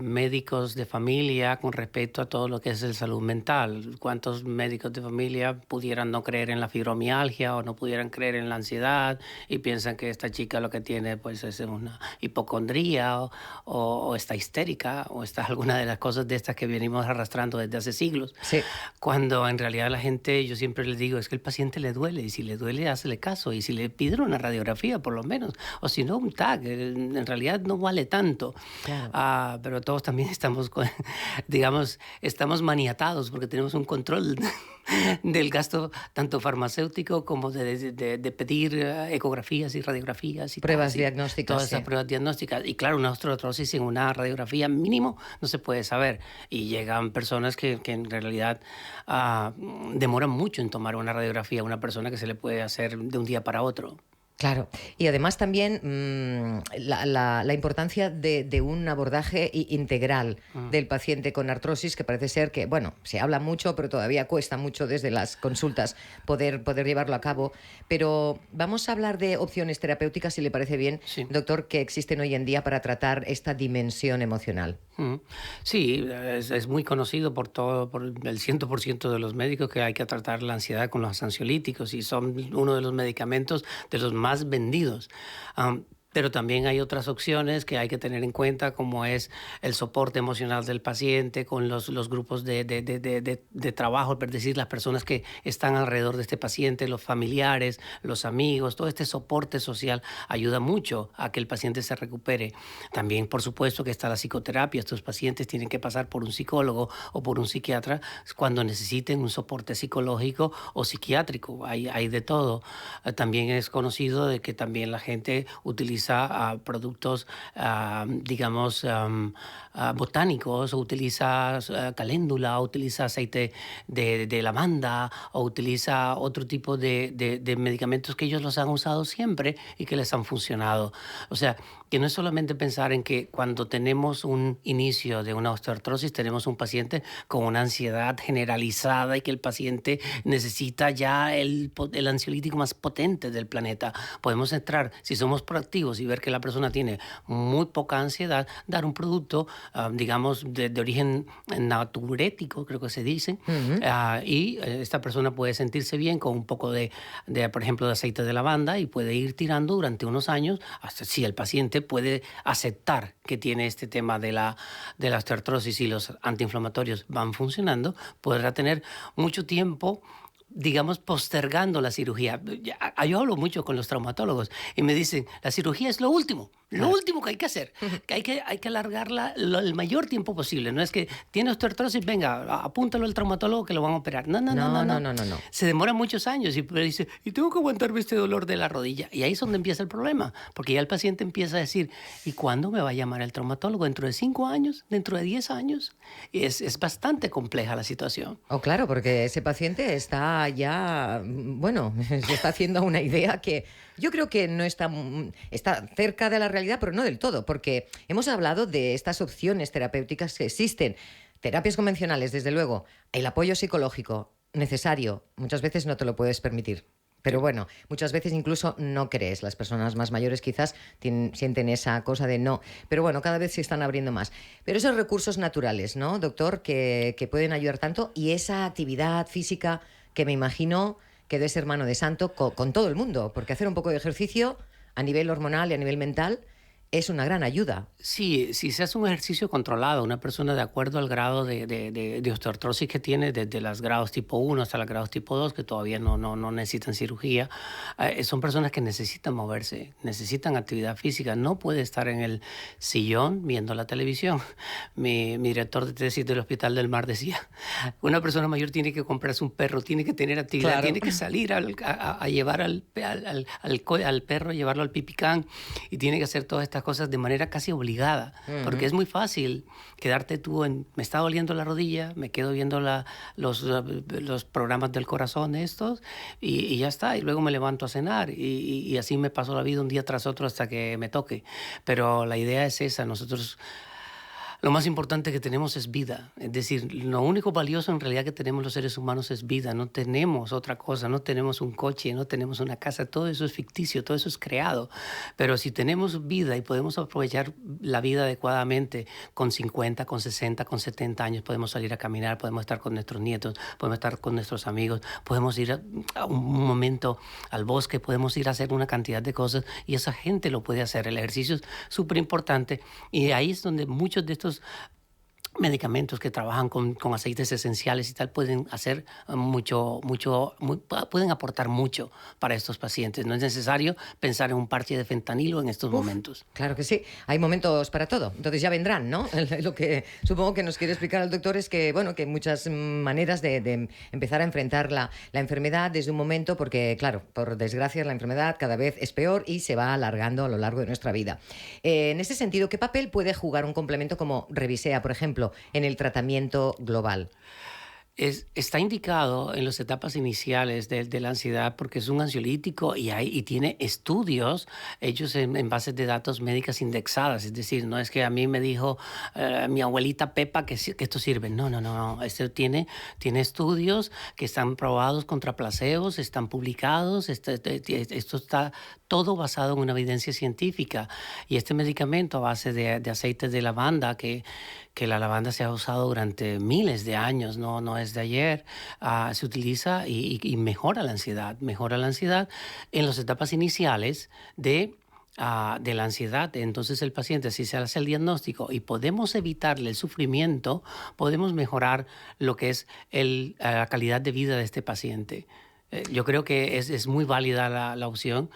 D: médicos de familia con respecto a todo lo que es el salud mental. ¿Cuántos médicos de familia pudieran no creer en la fibromialgia o no pudieran creer en la ansiedad y piensan que esta chica lo que tiene pues es una hipocondría o está histérica o está alguna de las cosas de estas que venimos arrastrando desde hace siglos?
A: Sí.
D: Cuando en realidad la gente, yo siempre les digo, es que el paciente le duele y si le duele, hazle caso y si le piden una radiografía por lo menos o si no un TAC, en realidad no vale tanto.
A: Claro.
D: Pero todos también estamos, digamos, estamos maniatados porque tenemos un control del gasto tanto farmacéutico como de pedir ecografías y radiografías y
A: Pruebas
D: tal,
A: diagnósticas.
D: todas esas pruebas diagnósticas. Y claro, una osteoartrosis en una radiografía mínimo no se puede saber. Y llegan personas que en realidad demoran mucho en tomar una radiografía a una persona que se le puede hacer de un día para otro.
A: Claro, y además también la importancia de un abordaje integral del paciente con artrosis, que parece ser que, bueno, se habla mucho, pero todavía cuesta mucho desde las consultas poder llevarlo a cabo. Pero vamos a hablar de opciones terapéuticas, si le parece bien,
D: Sí.
A: doctor, que existen hoy en día para tratar esta dimensión emocional.
D: Sí, es muy conocido por el 100% de los médicos que hay que tratar la ansiedad con los ansiolíticos y son uno de los medicamentos de los más vendidos. Pero también hay otras opciones que hay que tener en cuenta, como es el soporte emocional del paciente con los grupos de trabajo, es decir, las personas que están alrededor de este paciente, los familiares, los amigos, todo este soporte social ayuda mucho a que el paciente se recupere. También, por supuesto, que está la psicoterapia. Estos pacientes tienen que pasar por un psicólogo o por un psiquiatra cuando necesiten un soporte psicológico o psiquiátrico. Hay de todo. También es conocido de que también la gente utiliza productos, digamos, botánicos, o utiliza caléndula, o utiliza aceite de lavanda, o utiliza otro tipo de medicamentos que ellos los han usado siempre y que les han funcionado. O sea, que no es solamente pensar en que cuando tenemos un inicio de una osteoartrosis tenemos un paciente con una ansiedad generalizada y que el paciente necesita ya el ansiolítico más potente del planeta. Podemos entrar, si somos proactivos y ver que la persona tiene muy poca ansiedad, dar un producto, digamos, de origen naturético, creo que se dice, y esta persona puede sentirse bien con un poco por ejemplo, de aceite de lavanda y puede ir tirando durante unos años hasta si el paciente puede aceptar que tiene este tema de la osteoartrosis y los antiinflamatorios van funcionando, podrá tener mucho tiempo, digamos, postergando la cirugía. Yo hablo mucho con los traumatólogos y me dicen, la cirugía es lo último que hay que hacer, que hay que alargarla el mayor tiempo posible. No es que tiene osteoartrosis, venga, apúntalo al traumatólogo que lo van a operar. No. Se demora muchos años y dice, y tengo que aguantarme este dolor de la rodilla. Y ahí es donde empieza el problema, porque ya el paciente empieza a decir, ¿y cuándo me va a llamar el traumatólogo? ¿Dentro de 5 años? ¿Dentro de 10 años? Y es bastante compleja la situación.
A: Oh, claro, porque ese paciente está ya, bueno, se está haciendo una idea que yo creo que no está cerca de la realidad, pero no del todo, porque hemos hablado de estas opciones terapéuticas que existen. Terapias convencionales, desde luego, el apoyo psicológico necesario, muchas veces no te lo puedes permitir. Pero bueno, muchas veces incluso no crees. Las personas más mayores quizás sienten esa cosa de no. Pero bueno, cada vez se están abriendo más. Pero esos recursos naturales, ¿no, doctor? Que pueden ayudar tanto. Y esa actividad física que me imagino que debe ser mano de santo con todo el mundo. Porque hacer un poco de ejercicio a nivel hormonal y a nivel mental es una gran ayuda.
D: Sí, si se hace un ejercicio controlado, una persona de acuerdo al grado de osteoartrosis que tiene, desde los grados tipo 1 hasta los grados tipo 2, que todavía no necesitan cirugía, son personas que necesitan moverse, necesitan actividad física. No puede estar en el sillón viendo la televisión. Mi director de tesis del Hospital del Mar decía, una persona mayor tiene que comprarse un perro, tiene que tener actividad, claro, tiene que salir a llevar al perro, llevarlo al pipicán, y tiene que hacer todas estas cosas de manera casi obligada, porque es muy fácil quedarte tú me está doliendo la rodilla, me quedo viendo los programas del corazón estos y ya está, y luego me levanto a cenar y así me paso la vida un día tras otro hasta que me toque. Pero la idea es esa, nosotros... Lo más importante que tenemos es vida. Es decir, lo único valioso en realidad que tenemos los seres humanos es vida. No tenemos otra cosa, no tenemos un coche, no tenemos una casa. Todo eso es ficticio, todo eso es creado. Pero si tenemos vida y podemos aprovechar la vida adecuadamente, con 50, con 60, con 70 años, podemos salir a caminar, podemos estar con nuestros nietos, podemos estar con nuestros amigos, podemos ir a un momento al bosque, podemos ir a hacer una cantidad de cosas y esa gente lo puede hacer. El ejercicio es súper importante y ahí es donde muchos de estos medicamentos que trabajan con aceites esenciales y tal pueden hacer pueden aportar mucho para estos pacientes. No es necesario pensar en un parche de fentanilo en estos momentos.
A: Claro que sí, hay momentos para todo. Entonces ya vendrán, ¿no? Lo que supongo que nos quiere explicar el doctor es que, bueno, que hay muchas maneras de empezar a enfrentar la enfermedad desde un momento, porque, claro, por desgracia la enfermedad cada vez es peor y se va alargando a lo largo de nuestra vida. En ese sentido, ¿qué papel puede jugar un complemento como Revisea, por ejemplo, en el tratamiento global?
D: Está indicado en las etapas iniciales de la ansiedad porque es un ansiolítico y tiene estudios hechos en bases de datos médicas indexadas. Es decir, no es que a mí me dijo mi abuelita Pepa que esto sirve. No. Esto tiene estudios que están probados contra placebos, están publicados. Esto está todo basado en una evidencia científica. Y este medicamento a base de aceite de lavanda, que la lavanda se ha usado durante miles de años, no es de ayer, se utiliza y mejora la ansiedad. Mejora la ansiedad en las etapas iniciales de la ansiedad. Entonces el paciente, si se hace el diagnóstico y podemos evitarle el sufrimiento, podemos mejorar lo que es la calidad de vida de este paciente. Yo creo que es muy válida la opción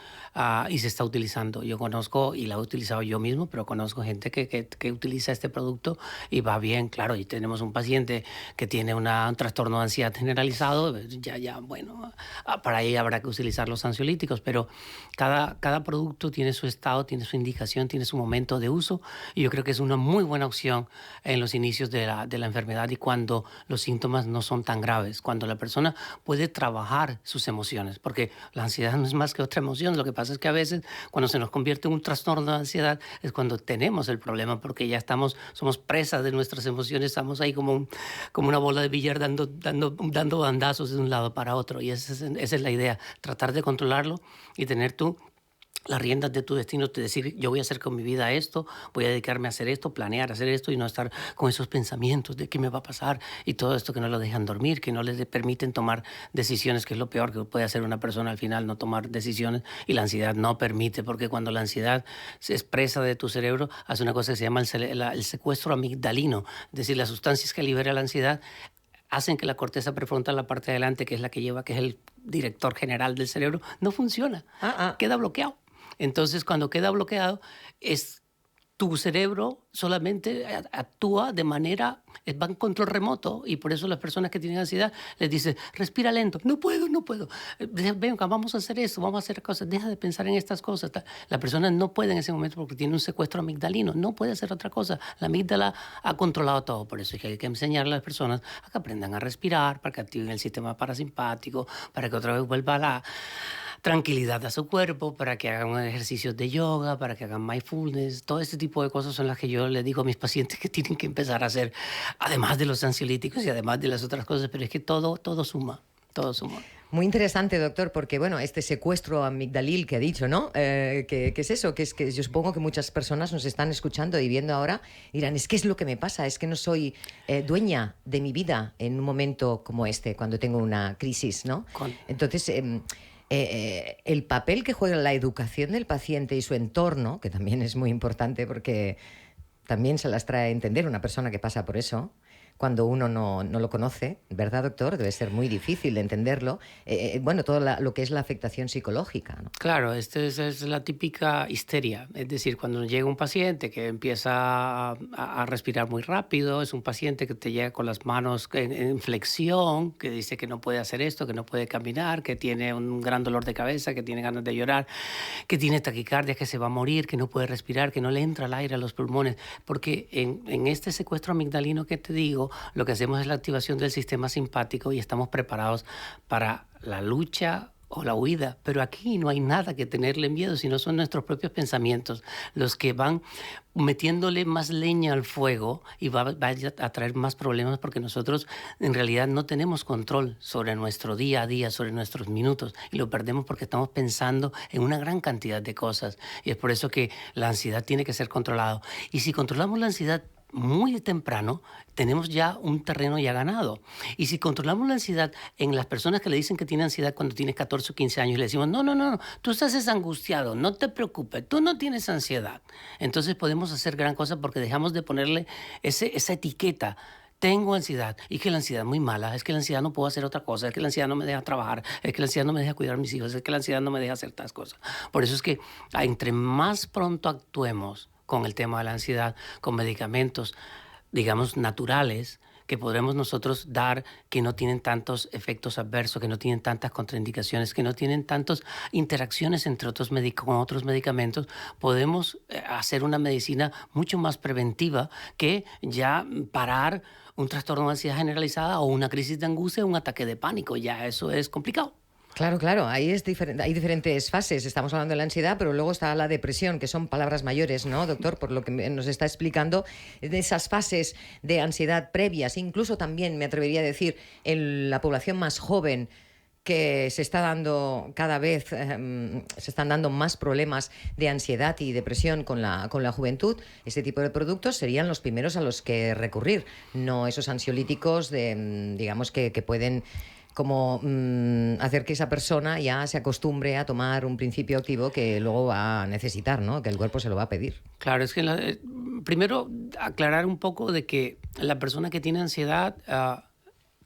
D: y se está utilizando. Yo conozco, y la he utilizado yo mismo, pero conozco gente que utiliza este producto y va bien. Claro, y tenemos un paciente que tiene un trastorno de ansiedad generalizado, bueno, para ahí habrá que utilizar los ansiolíticos, pero cada producto tiene su estado, tiene su indicación, tiene su momento de uso, y yo creo que es una muy buena opción en los inicios de la enfermedad y cuando los síntomas no son tan graves, cuando la persona puede trabajar sus emociones, porque la ansiedad no es más que otra emoción. Lo que pasa es que a veces cuando se nos convierte en un trastorno de ansiedad es cuando tenemos el problema, porque ya somos presas de nuestras emociones, estamos ahí como una bola de billar dando bandazos de un lado para otro, y esa es la idea, tratar de controlarlo y tener las riendas de tu destino, de decir, yo voy a hacer con mi vida esto, voy a dedicarme a hacer esto, planear hacer esto y no estar con esos pensamientos de qué me va a pasar y todo esto que no lo dejan dormir, que no les permiten tomar decisiones, que es lo peor que puede hacer una persona al final, no tomar decisiones, y la ansiedad no permite, porque cuando la ansiedad se expresa de tu cerebro, hace una cosa que se llama el secuestro amigdalino, es decir, las sustancias que libera la ansiedad hacen que la corteza prefrontal, la parte de adelante, que es la que es el director general del cerebro, no funciona, queda bloqueado. Entonces, cuando queda bloqueado, tu cerebro solamente actúa de manera, va en control remoto, y por eso las personas que tienen ansiedad les dicen, respira lento, no puedo. Venga, vamos a hacer esto, vamos a hacer cosas, deja de pensar en estas cosas. La persona no puede en ese momento porque tiene un secuestro amigdalino, no puede hacer otra cosa. La amígdala ha controlado todo, por eso es que hay que enseñarle a las personas a que aprendan a respirar, para que activen el sistema parasimpático, para que otra vez vuelva la tranquilidad a su cuerpo, para que hagan ejercicios de yoga, para que hagan mindfulness. Todo este tipo de cosas son las que yo les digo a mis pacientes que tienen que empezar a hacer, además de los ansiolíticos y además de las otras cosas, pero es que todo suma.
A: Muy interesante, doctor, porque bueno, este secuestro amigdalil que ha dicho, ¿no? ¿Qué es eso? Que yo supongo que muchas personas nos están escuchando y viendo ahora y dirán, es que es lo que me pasa, es que no soy dueña de mi vida en un momento como este, cuando tengo una crisis, ¿no? Entonces, el papel que juega la educación del paciente y su entorno, que también es muy importante porque también se las trae a entender una persona que pasa por eso, cuando uno no lo conoce, ¿verdad, doctor? Debe ser muy difícil de entenderlo. Bueno, todo lo que es la afectación psicológica, ¿no?
D: Claro, esta es la típica histeria. Es decir, cuando llega un paciente que empieza a respirar muy rápido, es un paciente que te llega con las manos en flexión, que dice que no puede hacer esto, que no puede caminar, que tiene un gran dolor de cabeza, que tiene ganas de llorar, que tiene taquicardia, que se va a morir, que no puede respirar, que no le entra el aire a los pulmones. Porque en este secuestro amigdalino que te digo, lo que hacemos es la activación del sistema simpático y estamos preparados para la lucha o la huida. Pero aquí no hay nada que tenerle miedo, sino son nuestros propios pensamientos los que van metiéndole más leña al fuego y va a traer más problemas, porque nosotros en realidad no tenemos control sobre nuestro día a día, sobre nuestros minutos, y lo perdemos porque estamos pensando en una gran cantidad de cosas, y es por eso que la ansiedad tiene que ser controlada. Y si controlamos la ansiedad muy temprano, tenemos ya un terreno ya ganado. Y si controlamos la ansiedad en las personas que le dicen que tienen ansiedad cuando tienen 14 o 15 años, le decimos, no, tú estás angustiado, no te preocupes, tú no tienes ansiedad. Entonces podemos hacer gran cosa porque dejamos de ponerle esa etiqueta. Tengo ansiedad, y que la ansiedad es muy mala, es que la ansiedad no puedo hacer otra cosa, es que la ansiedad no me deja trabajar, es que la ansiedad no me deja cuidar a mis hijos, es que la ansiedad no me deja hacer estas cosas. Por eso es que entre más pronto actuemos con el tema de la ansiedad, con medicamentos, digamos, naturales, que podremos nosotros dar, que no tienen tantos efectos adversos, que no tienen tantas contraindicaciones, que no tienen tantas interacciones entre con otros medicamentos, podemos hacer una medicina mucho más preventiva que ya parar un trastorno de ansiedad generalizada o una crisis de angustia o un ataque de pánico. Ya eso es complicado.
A: Claro, ahí hay diferentes fases. Estamos hablando de la ansiedad, pero luego está la depresión, que son palabras mayores, ¿no, doctor? Por lo que nos está explicando, de esas fases de ansiedad previas, incluso también, me atrevería a decir, en la población más joven, que se está dando cada vez, se están dando más problemas de ansiedad y depresión con la juventud. Este tipo de productos serían los primeros a los que recurrir, no esos ansiolíticos digamos que pueden como hacer que esa persona ya se acostumbre a tomar un principio activo que luego va a necesitar, ¿no? Que el cuerpo se lo va a pedir.
D: Claro, es que primero aclarar un poco de que la persona que tiene ansiedad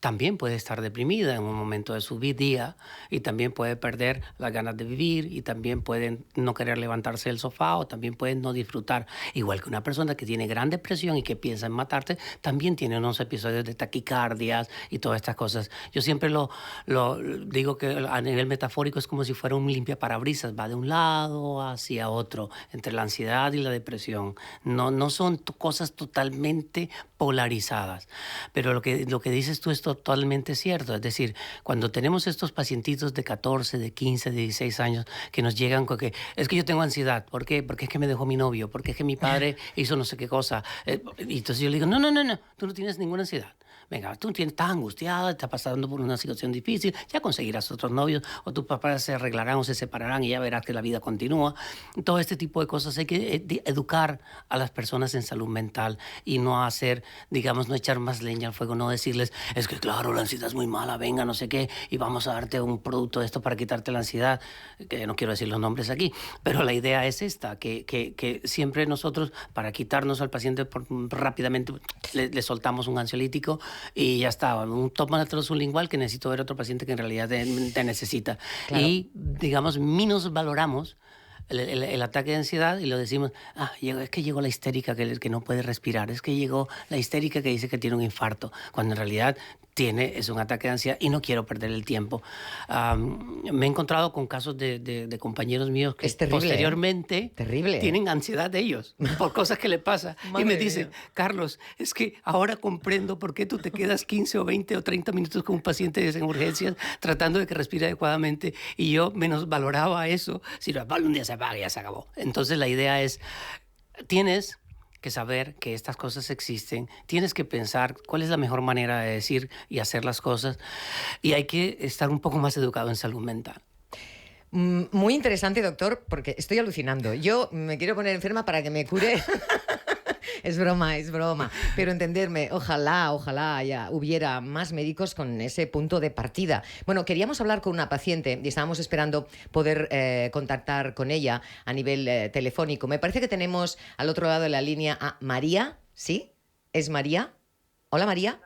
D: también puede estar deprimida en un momento de su día y también puede perder las ganas de vivir y también pueden no querer levantarse del sofá o también pueden no disfrutar. Igual que una persona que tiene gran depresión y que piensa en matarse, también tiene unos episodios de taquicardias y todas estas cosas. Yo siempre lo digo que a nivel metafórico es como si fuera un limpiaparabrisas, va de un lado hacia otro, entre la ansiedad y la depresión. No son cosas totalmente polarizadas. Pero lo que dices tú es totalmente cierto. Es decir, cuando tenemos estos pacientitos de 14, de 15, de 16 años que nos llegan con que es que yo tengo ansiedad. ¿Por qué? Porque es que me dejó mi novio. Porque es que mi padre hizo no sé qué cosa. Y entonces yo le digo, no, tú no tienes ninguna ansiedad. Venga, tú estás angustiada, estás pasando por una situación difícil, ya conseguirás otros novios o tus papás se arreglarán o se separarán y ya verás que la vida continúa. Todo este tipo de cosas hay que educar a las personas en salud mental y no hacer, digamos, no echar más leña al fuego, no decirles, es que claro, la ansiedad es muy mala, venga, no sé qué, y vamos a darte un producto de esto para quitarte la ansiedad, que no quiero decir los nombres aquí, pero la idea es esta, que siempre nosotros, para quitarnos al paciente rápidamente, le soltamos un ansiolítico y ya está, un tómatelo sublingual que necesito ver otro paciente que en realidad te necesita. Claro. Y, digamos, menos valoramos el ataque de ansiedad y lo decimos, es que llegó la histérica que no puede respirar, es que llegó la histérica que dice que tiene un infarto, cuando en realidad es un ataque de ansiedad y no quiero perder el tiempo. Me he encontrado con casos de compañeros míos que posteriormente tienen ansiedad de ellos por cosas que le pasa y me dicen, Carlos, es que ahora comprendo por qué tú te quedas 15 o 20 o 30 minutos con un paciente en urgencias tratando de que respire adecuadamente y yo menos valoraba eso, si un día se apaga y ya se acabó. Entonces la idea es, tienes que saber que estas cosas existen, tienes que pensar cuál es la mejor manera de decir y hacer las cosas y hay que estar un poco más educado en salud mental.
A: Muy interesante, doctor, porque estoy alucinando. Yo me quiero poner enferma para que me cure. Es broma, pero entenderme, ojalá hubiera más médicos con ese punto de partida. Bueno, queríamos hablar con una paciente y estábamos esperando poder contactar con ella a nivel telefónico. Me parece que tenemos al otro lado de la línea a María, ¿sí? ¿Es María? Hola, María.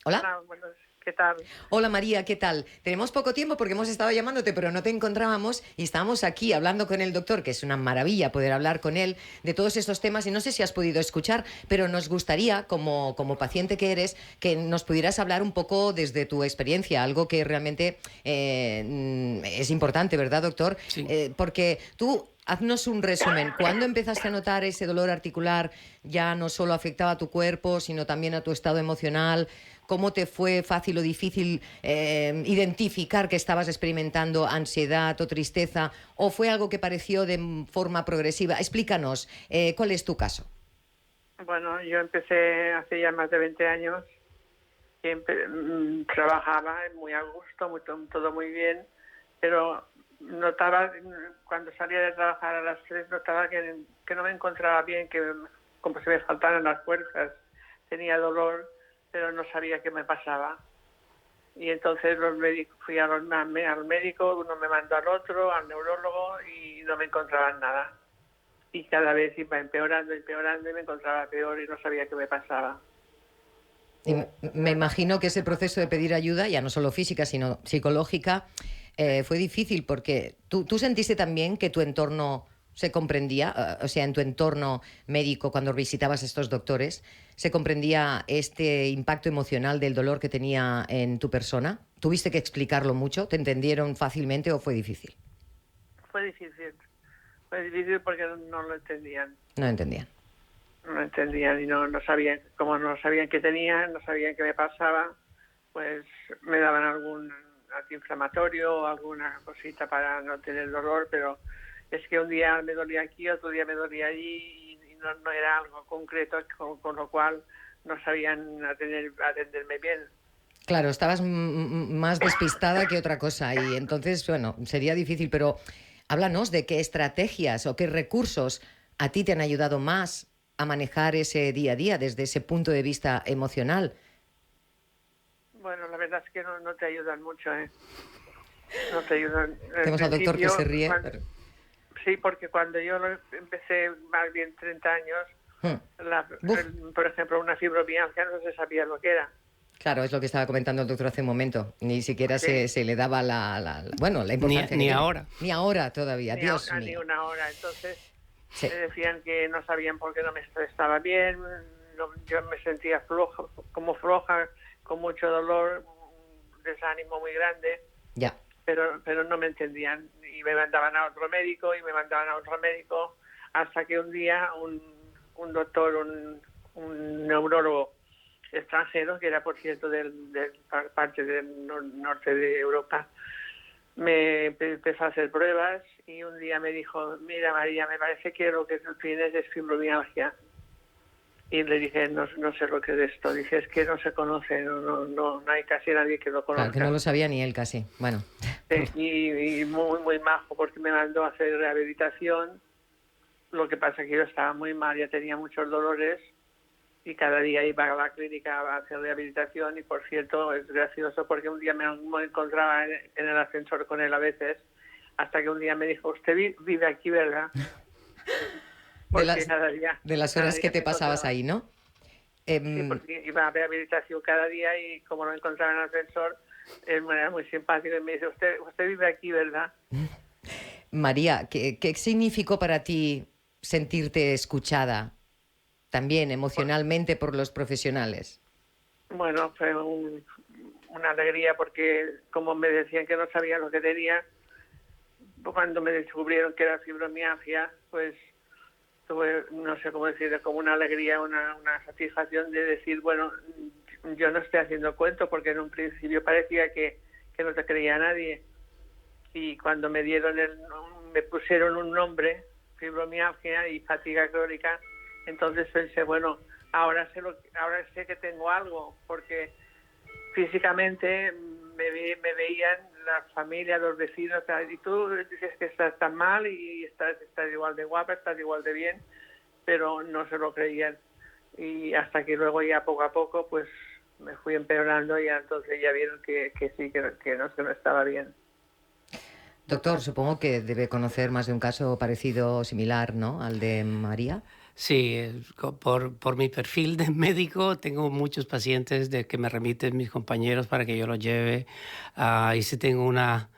A: Hola.
E: Hola, buenos. ¿Qué tal?
A: Hola María, ¿qué tal? Tenemos poco tiempo porque hemos estado llamándote, pero no te encontrábamos y estábamos aquí hablando con el doctor, que es una maravilla poder hablar con él de todos estos temas y no sé si has podido escuchar, pero nos gustaría, como paciente que eres, que nos pudieras hablar un poco desde tu experiencia, algo que realmente es importante, ¿verdad, doctor?
D: Sí.
A: Porque tú... Haznos un resumen. ¿Cuándo empezaste a notar ese dolor articular? Ya no solo afectaba a tu cuerpo, sino también a tu estado emocional. ¿Cómo te fue fácil o difícil identificar que estabas experimentando ansiedad o tristeza? ¿O fue algo que pareció de forma progresiva? Explícanos, ¿cuál es tu caso?
E: Bueno, yo empecé hace ya más de 20 años. Trabajaba muy a gusto, todo muy bien, pero notaba, cuando salía de trabajar a las 3, notaba que no me encontraba bien, que como si me faltaran las fuerzas. Tenía dolor, pero no sabía qué me pasaba. Y entonces fui al médico, uno me mandó al otro, al neurólogo, y no me encontraban nada. Y cada vez iba empeorando y me encontraba peor y no sabía qué me pasaba.
A: Y me imagino que ese proceso de pedir ayuda, ya no solo física, sino psicológica, fue difícil porque tú sentiste también que tu entorno se comprendía, o sea, en tu entorno médico, cuando visitabas a estos doctores, ¿se comprendía este impacto emocional del dolor que tenía en tu persona? ¿Tuviste que explicarlo mucho? ¿Te entendieron fácilmente o fue difícil?
E: Fue difícil porque no lo entendían.
A: No entendían.
E: No entendían y no sabían, como no sabían qué tenía, no sabían qué me pasaba, pues me daban algún antiinflamatorio o alguna cosita para no tener dolor, pero es que un día me dolía aquí, otro día me dolía allí y no era algo concreto, con lo cual no sabían atenderme bien.
A: Claro, estabas más despistada que otra cosa y entonces, bueno, sería difícil, pero háblanos de qué estrategias o qué recursos a ti te han ayudado más a manejar ese día a día desde ese punto de vista emocional.
E: Bueno, la verdad es que no te ayudan mucho, ¿eh? No te ayudan.
A: Tenemos al doctor que se ríe.
E: Sí, porque cuando yo empecé, más bien 30 años, por ejemplo, una fibromialgia no se sabía lo que era.
A: Claro, es lo que estaba comentando el doctor hace un momento. Ni siquiera se le daba la importancia.
D: Ni ahora.
A: Ni ahora todavía, Dios mío.
E: Ni una hora. Entonces
A: sí.
E: me decían que no sabían por qué no me estaba bien. Yo me sentía floja, con mucho dolor, un desánimo muy grande.
A: Ya.
E: Pero no me entendían. Y me mandaban a otro médico, hasta que un día un doctor, un neurólogo extranjero, que era por cierto de parte del norte de Europa, me empezó a hacer pruebas y un día me dijo: mira, María, me parece que lo que tú tienes es fibromialgia. Y le dije: no sé lo que es esto. Dice: es que no se conoce, no hay casi nadie que lo conozca.
A: Claro, que no lo sabía ni él casi. Bueno.
E: Y muy, muy majo, porque me mandó a hacer rehabilitación. Lo que pasa es que yo estaba muy mal, ya tenía muchos dolores y cada día iba a la clínica a hacer rehabilitación. Y por cierto, es gracioso porque un día me encontraba en el ascensor con él a veces, hasta que un día me dijo: usted vive aquí, ¿verdad?
A: De las horas que te pasabas ahí, ¿no?
E: Sí, porque iba a rehabilitación cada día y como lo encontraba en el ascensor, él era muy simpático y me dice: usted vive aquí, ¿verdad?
A: María, ¿qué significó para ti sentirte escuchada también emocionalmente por los profesionales?
E: Bueno, fue una alegría porque como me decían que no sabía lo que tenía, cuando me descubrieron que era fibromialgia, pues tuve, no sé cómo decir, como una alegría, una satisfacción de decir: bueno, yo no estoy haciendo cuento, porque en un principio parecía que no te creía nadie. Y cuando me pusieron un nombre, fibromialgia y fatiga crónica, entonces pensé: bueno, ahora sé que tengo algo, porque físicamente me veían la familia, los vecinos, y tú dices que estás tan mal y estás igual de guapa, estás igual de bien, pero no se lo creían. Y hasta que luego ya poco a poco pues me fui empeorando y entonces ya vieron que sí, que no estaba bien.
A: Doctor, supongo que debe conocer más de un caso parecido o similar, ¿no?, al de María.
D: Sí, por mi perfil de médico tengo muchos pacientes de que me remiten mis compañeros para que yo los lleve. Y sí tengo una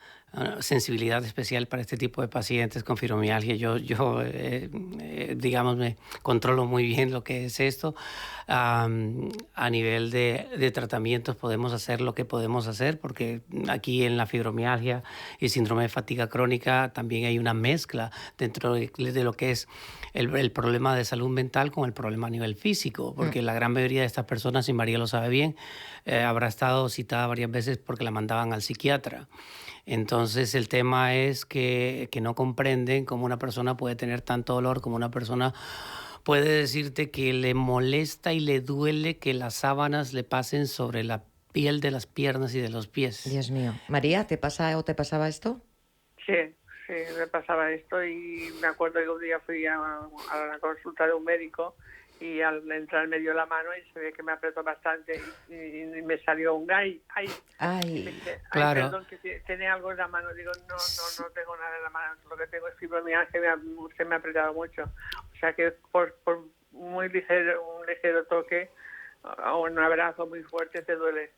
D: sensibilidad especial para este tipo de pacientes con fibromialgia. Yo digamos, me controlo muy bien lo que es esto. A nivel de tratamientos podemos hacer lo que podemos hacer, porque aquí en la fibromialgia y síndrome de fatiga crónica también hay una mezcla dentro de lo que es el problema de salud mental con el problema a nivel físico, porque la gran mayoría de estas personas, y María lo sabe bien, habrá estado citada varias veces porque la mandaban al psiquiatra. Entonces el tema es que no comprenden cómo una persona puede tener tanto dolor, como una persona puede decirte que le molesta y le duele que las sábanas le pasen sobre la piel de las piernas y de los pies.
A: Dios mío. María, ¿te pasa o te pasaba esto?
E: Sí, me pasaba esto y me acuerdo que un día fui a la consulta de un médico y al entrar me dio la mano y se ve que me apretó bastante y me salió un ay.
A: Ay.
E: Y me dice,
D: Claro.
E: perdón, que tiene algo en la mano. Digo, no tengo nada en la mano, lo que tengo es fibromialgia, se me ha apretado mucho. O sea que por un ligero toque o un abrazo muy fuerte te duele.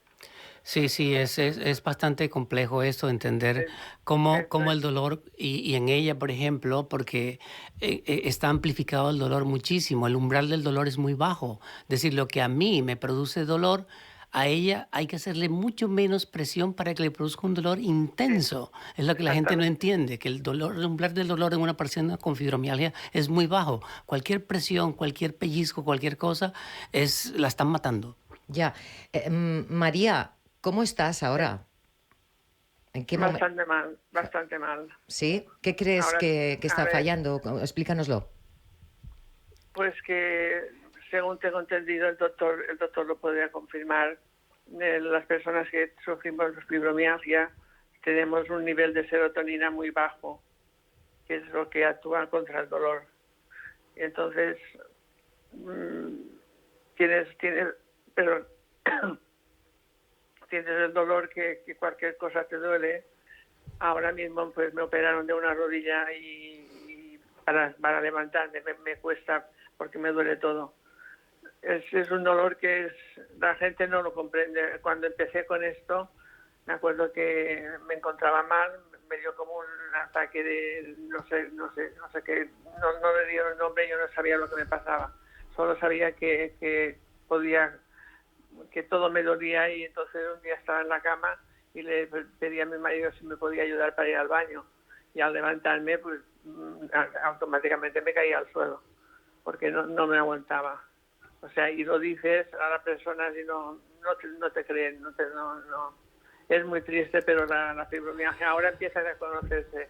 D: Sí, es bastante complejo esto, entender cómo el dolor, y en ella, por ejemplo, porque está amplificado el dolor muchísimo, el umbral del dolor es muy bajo. Es decir, lo que a mí me produce dolor, a ella hay que hacerle mucho menos presión para que le produzca un dolor intenso. Es lo que la gente no entiende, que el umbral del dolor en una persona con fibromialgia es muy bajo. Cualquier presión, cualquier pellizco, cualquier cosa, la están matando.
A: Ya. María, ¿cómo estás ahora? ¿En qué momento?
E: Bastante mal.
A: ¿Sí? ¿Qué crees
E: Ahora,
A: que está
E: a ver,
A: fallando? Explícanoslo.
E: Pues que, según tengo entendido, el doctor lo podría confirmar. Las personas que sufrimos fibromialgia tenemos un nivel de serotonina muy bajo, que es lo que actúa contra el dolor. Entonces, tienes el dolor que cualquier cosa te duele. Ahora mismo pues me operaron de una rodilla y para levantarme me cuesta porque me duele todo. Es un dolor que la gente no lo comprende. Cuando empecé con esto, me acuerdo que me encontraba mal, me dio como un ataque de no sé qué, no le dieron el nombre, yo no sabía lo que me pasaba. Solo sabía que todo me dolía, y entonces un día estaba en la cama y le pedí a mi marido si me podía ayudar para ir al baño, y al levantarme pues automáticamente me caía al suelo porque no me aguantaba. O sea, y lo dices a las personas y no te creen, no. Es muy triste, pero la fibromialgia ahora empieza a conocerse.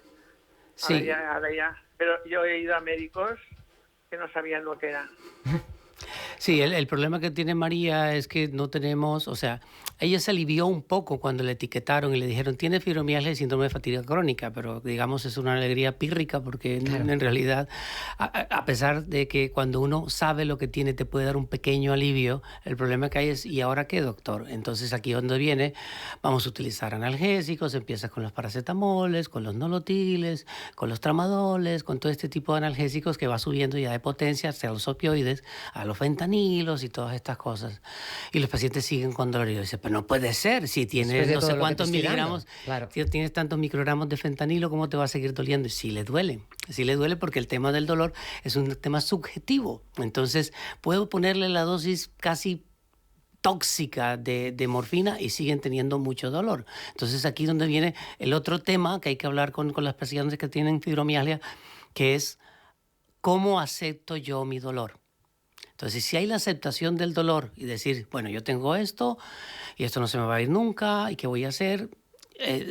D: Sí.
E: Ahora ya. Pero yo he ido a médicos que no sabían lo que era.
D: Sí, el problema que tiene María es que no tenemos, o sea, ella se alivió un poco cuando le etiquetaron y le dijeron, tiene fibromialgia y síndrome de fatiga crónica, pero digamos es una alegría pírrica porque
A: Claro.
D: en realidad, a pesar de que cuando uno sabe lo que tiene te puede dar un pequeño alivio, el problema que hay es, ¿y ahora qué, doctor? Entonces aquí donde viene, vamos a utilizar analgésicos, empieza con los paracetamoles, con los nolotiles, con los tramadoles, con todo este tipo de analgésicos que va subiendo ya de potencia hacia los opioides, a los fentanilos y todas estas cosas. Y los pacientes siguen con dolor y yo dicen, pero no puede ser, si
A: Después
D: tienes
A: de
D: no
A: todo
D: sé
A: lo que te
D: cuántos
A: estoy dando.
D: miligramos,
A: Claro.
D: si tienes tantos microgramos de fentanilo, ¿cómo te va a seguir doliendo? Y sí le duele porque el tema del dolor es un tema subjetivo. Entonces, puedo ponerle la dosis casi tóxica de morfina y siguen teniendo mucho dolor. Entonces aquí es donde viene el otro tema que hay que hablar con las pacientes que tienen fibromialgia, que es ¿cómo acepto yo mi dolor? Entonces, si hay la aceptación del dolor y decir, bueno, yo tengo esto y esto no se me va a ir nunca, ¿y qué voy a hacer?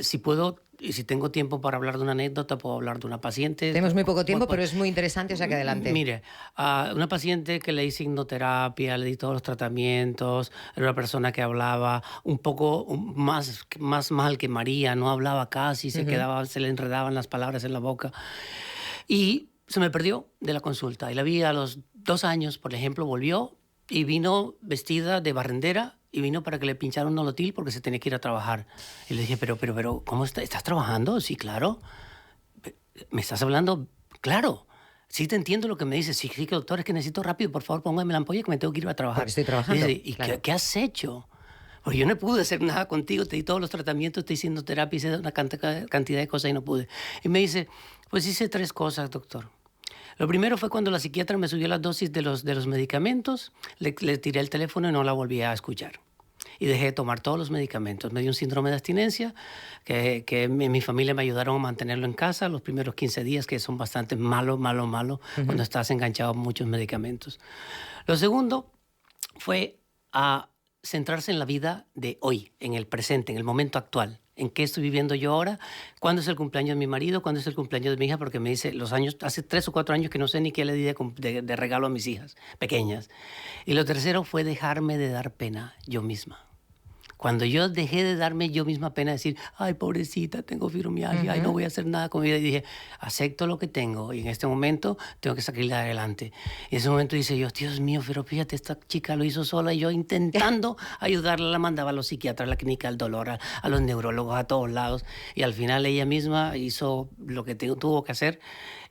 D: Si puedo, y si tengo tiempo para hablar de una anécdota, puedo hablar de una paciente.
A: Tenemos muy poco tiempo, pero es muy interesante, o sea que adelante.
D: Mire, una paciente que le hice hipnoterapia, le di todos los tratamientos, era una persona que hablaba un poco más mal que María, no hablaba casi, se le enredaban las palabras en la boca. Y se me perdió de la consulta. Y la vi a los 2 años, por ejemplo, volvió y vino vestida de barrendera y vino para que le pinchara un nolotil porque se tenía que ir a trabajar. Y le dije, pero, ¿cómo estás trabajando? Sí, claro. ¿Me estás hablando? Claro. Sí, te entiendo lo que me dices. Sí, doctor, es que necesito rápido, por favor, póngame la ampolla que me tengo que ir a trabajar.
A: Porque estoy trabajando.
D: Y dice,
A: claro.
D: ¿qué has hecho? Pues yo no pude hacer nada contigo, te di todos los tratamientos, te hice terapia, hice una cantidad de cosas y no pude. Y me dice, pues hice 3 cosas, doctor. Lo primero fue cuando la psiquiatra me subió las dosis de los medicamentos, le tiré el teléfono y no la volví a escuchar. Y dejé de tomar todos los medicamentos. Me dio un síndrome de abstinencia, que mi familia me ayudaron a mantenerlo en casa los primeros 15 días, que son bastante malo, cuando estás enganchado a muchos medicamentos. Lo segundo fue a centrarse en la vida de hoy, en el presente, en el momento actual. ¿En qué estoy viviendo yo ahora? ¿Cuándo es el cumpleaños de mi marido? ¿Cuándo es el cumpleaños de mi hija? Porque me dice hace 3 o 4 años que no sé ni qué le di de regalo a mis hijas pequeñas. Y lo tercero fue dejarme de dar pena yo misma. Cuando yo dejé de darme yo misma pena decir, ay, pobrecita, tengo fibromialgia, ay, no voy a hacer nada con mi vida, y dije, acepto lo que tengo y en este momento tengo que salir adelante. Y en ese momento dice yo, Dios mío, pero fíjate, esta chica lo hizo sola y yo intentando ayudarla, la mandaba a los psiquiatras, a la clínica del dolor, a los neurólogos, a todos lados. Y al final ella misma hizo lo que tuvo que hacer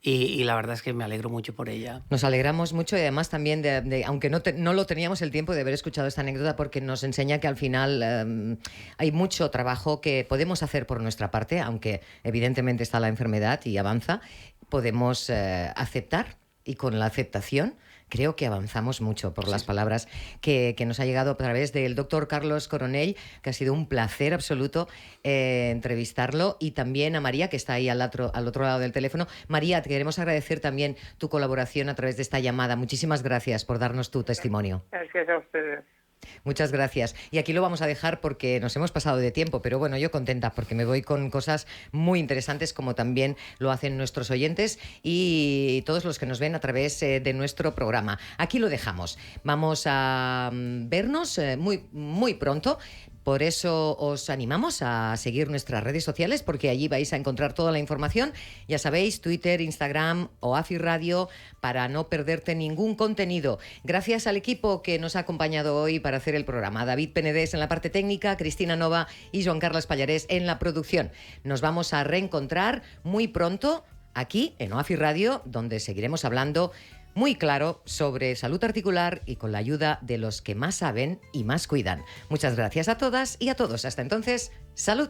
D: y la verdad es que me alegro mucho por ella.
A: Nos alegramos mucho y además también, aunque no lo teníamos el tiempo de haber escuchado esta anécdota, porque nos enseña que al final hay mucho trabajo que podemos hacer por nuestra parte, aunque evidentemente está la enfermedad y avanza, podemos aceptar, y con la aceptación creo que avanzamos mucho por las palabras que nos ha llegado a través del doctor Carlos Coronell, que ha sido un placer absoluto entrevistarlo, y también a María, que está ahí al otro lado del teléfono. María, te queremos agradecer también tu colaboración a través de esta llamada. Muchísimas gracias por darnos tu testimonio.
E: Gracias a ustedes.
A: Muchas gracias. Y aquí lo vamos a dejar porque nos hemos pasado de tiempo, pero bueno, yo contenta porque me voy con cosas muy interesantes, como también lo hacen nuestros oyentes y todos los que nos ven a través de nuestro programa. Aquí lo dejamos. Vamos a vernos muy pronto. Por eso os animamos a seguir nuestras redes sociales, porque allí vais a encontrar toda la información. Ya sabéis, Twitter, Instagram o AFI Radio, para no perderte ningún contenido. Gracias al equipo que nos ha acompañado hoy para hacer el programa. David Penedés en la parte técnica, Cristina Nova y Joan Carles Pallarés en la producción. Nos vamos a reencontrar muy pronto aquí en OAFI Radio, donde seguiremos hablando muy claro sobre salud articular y con la ayuda de los que más saben y más cuidan. Muchas gracias a todas y a todos. Hasta entonces, salud.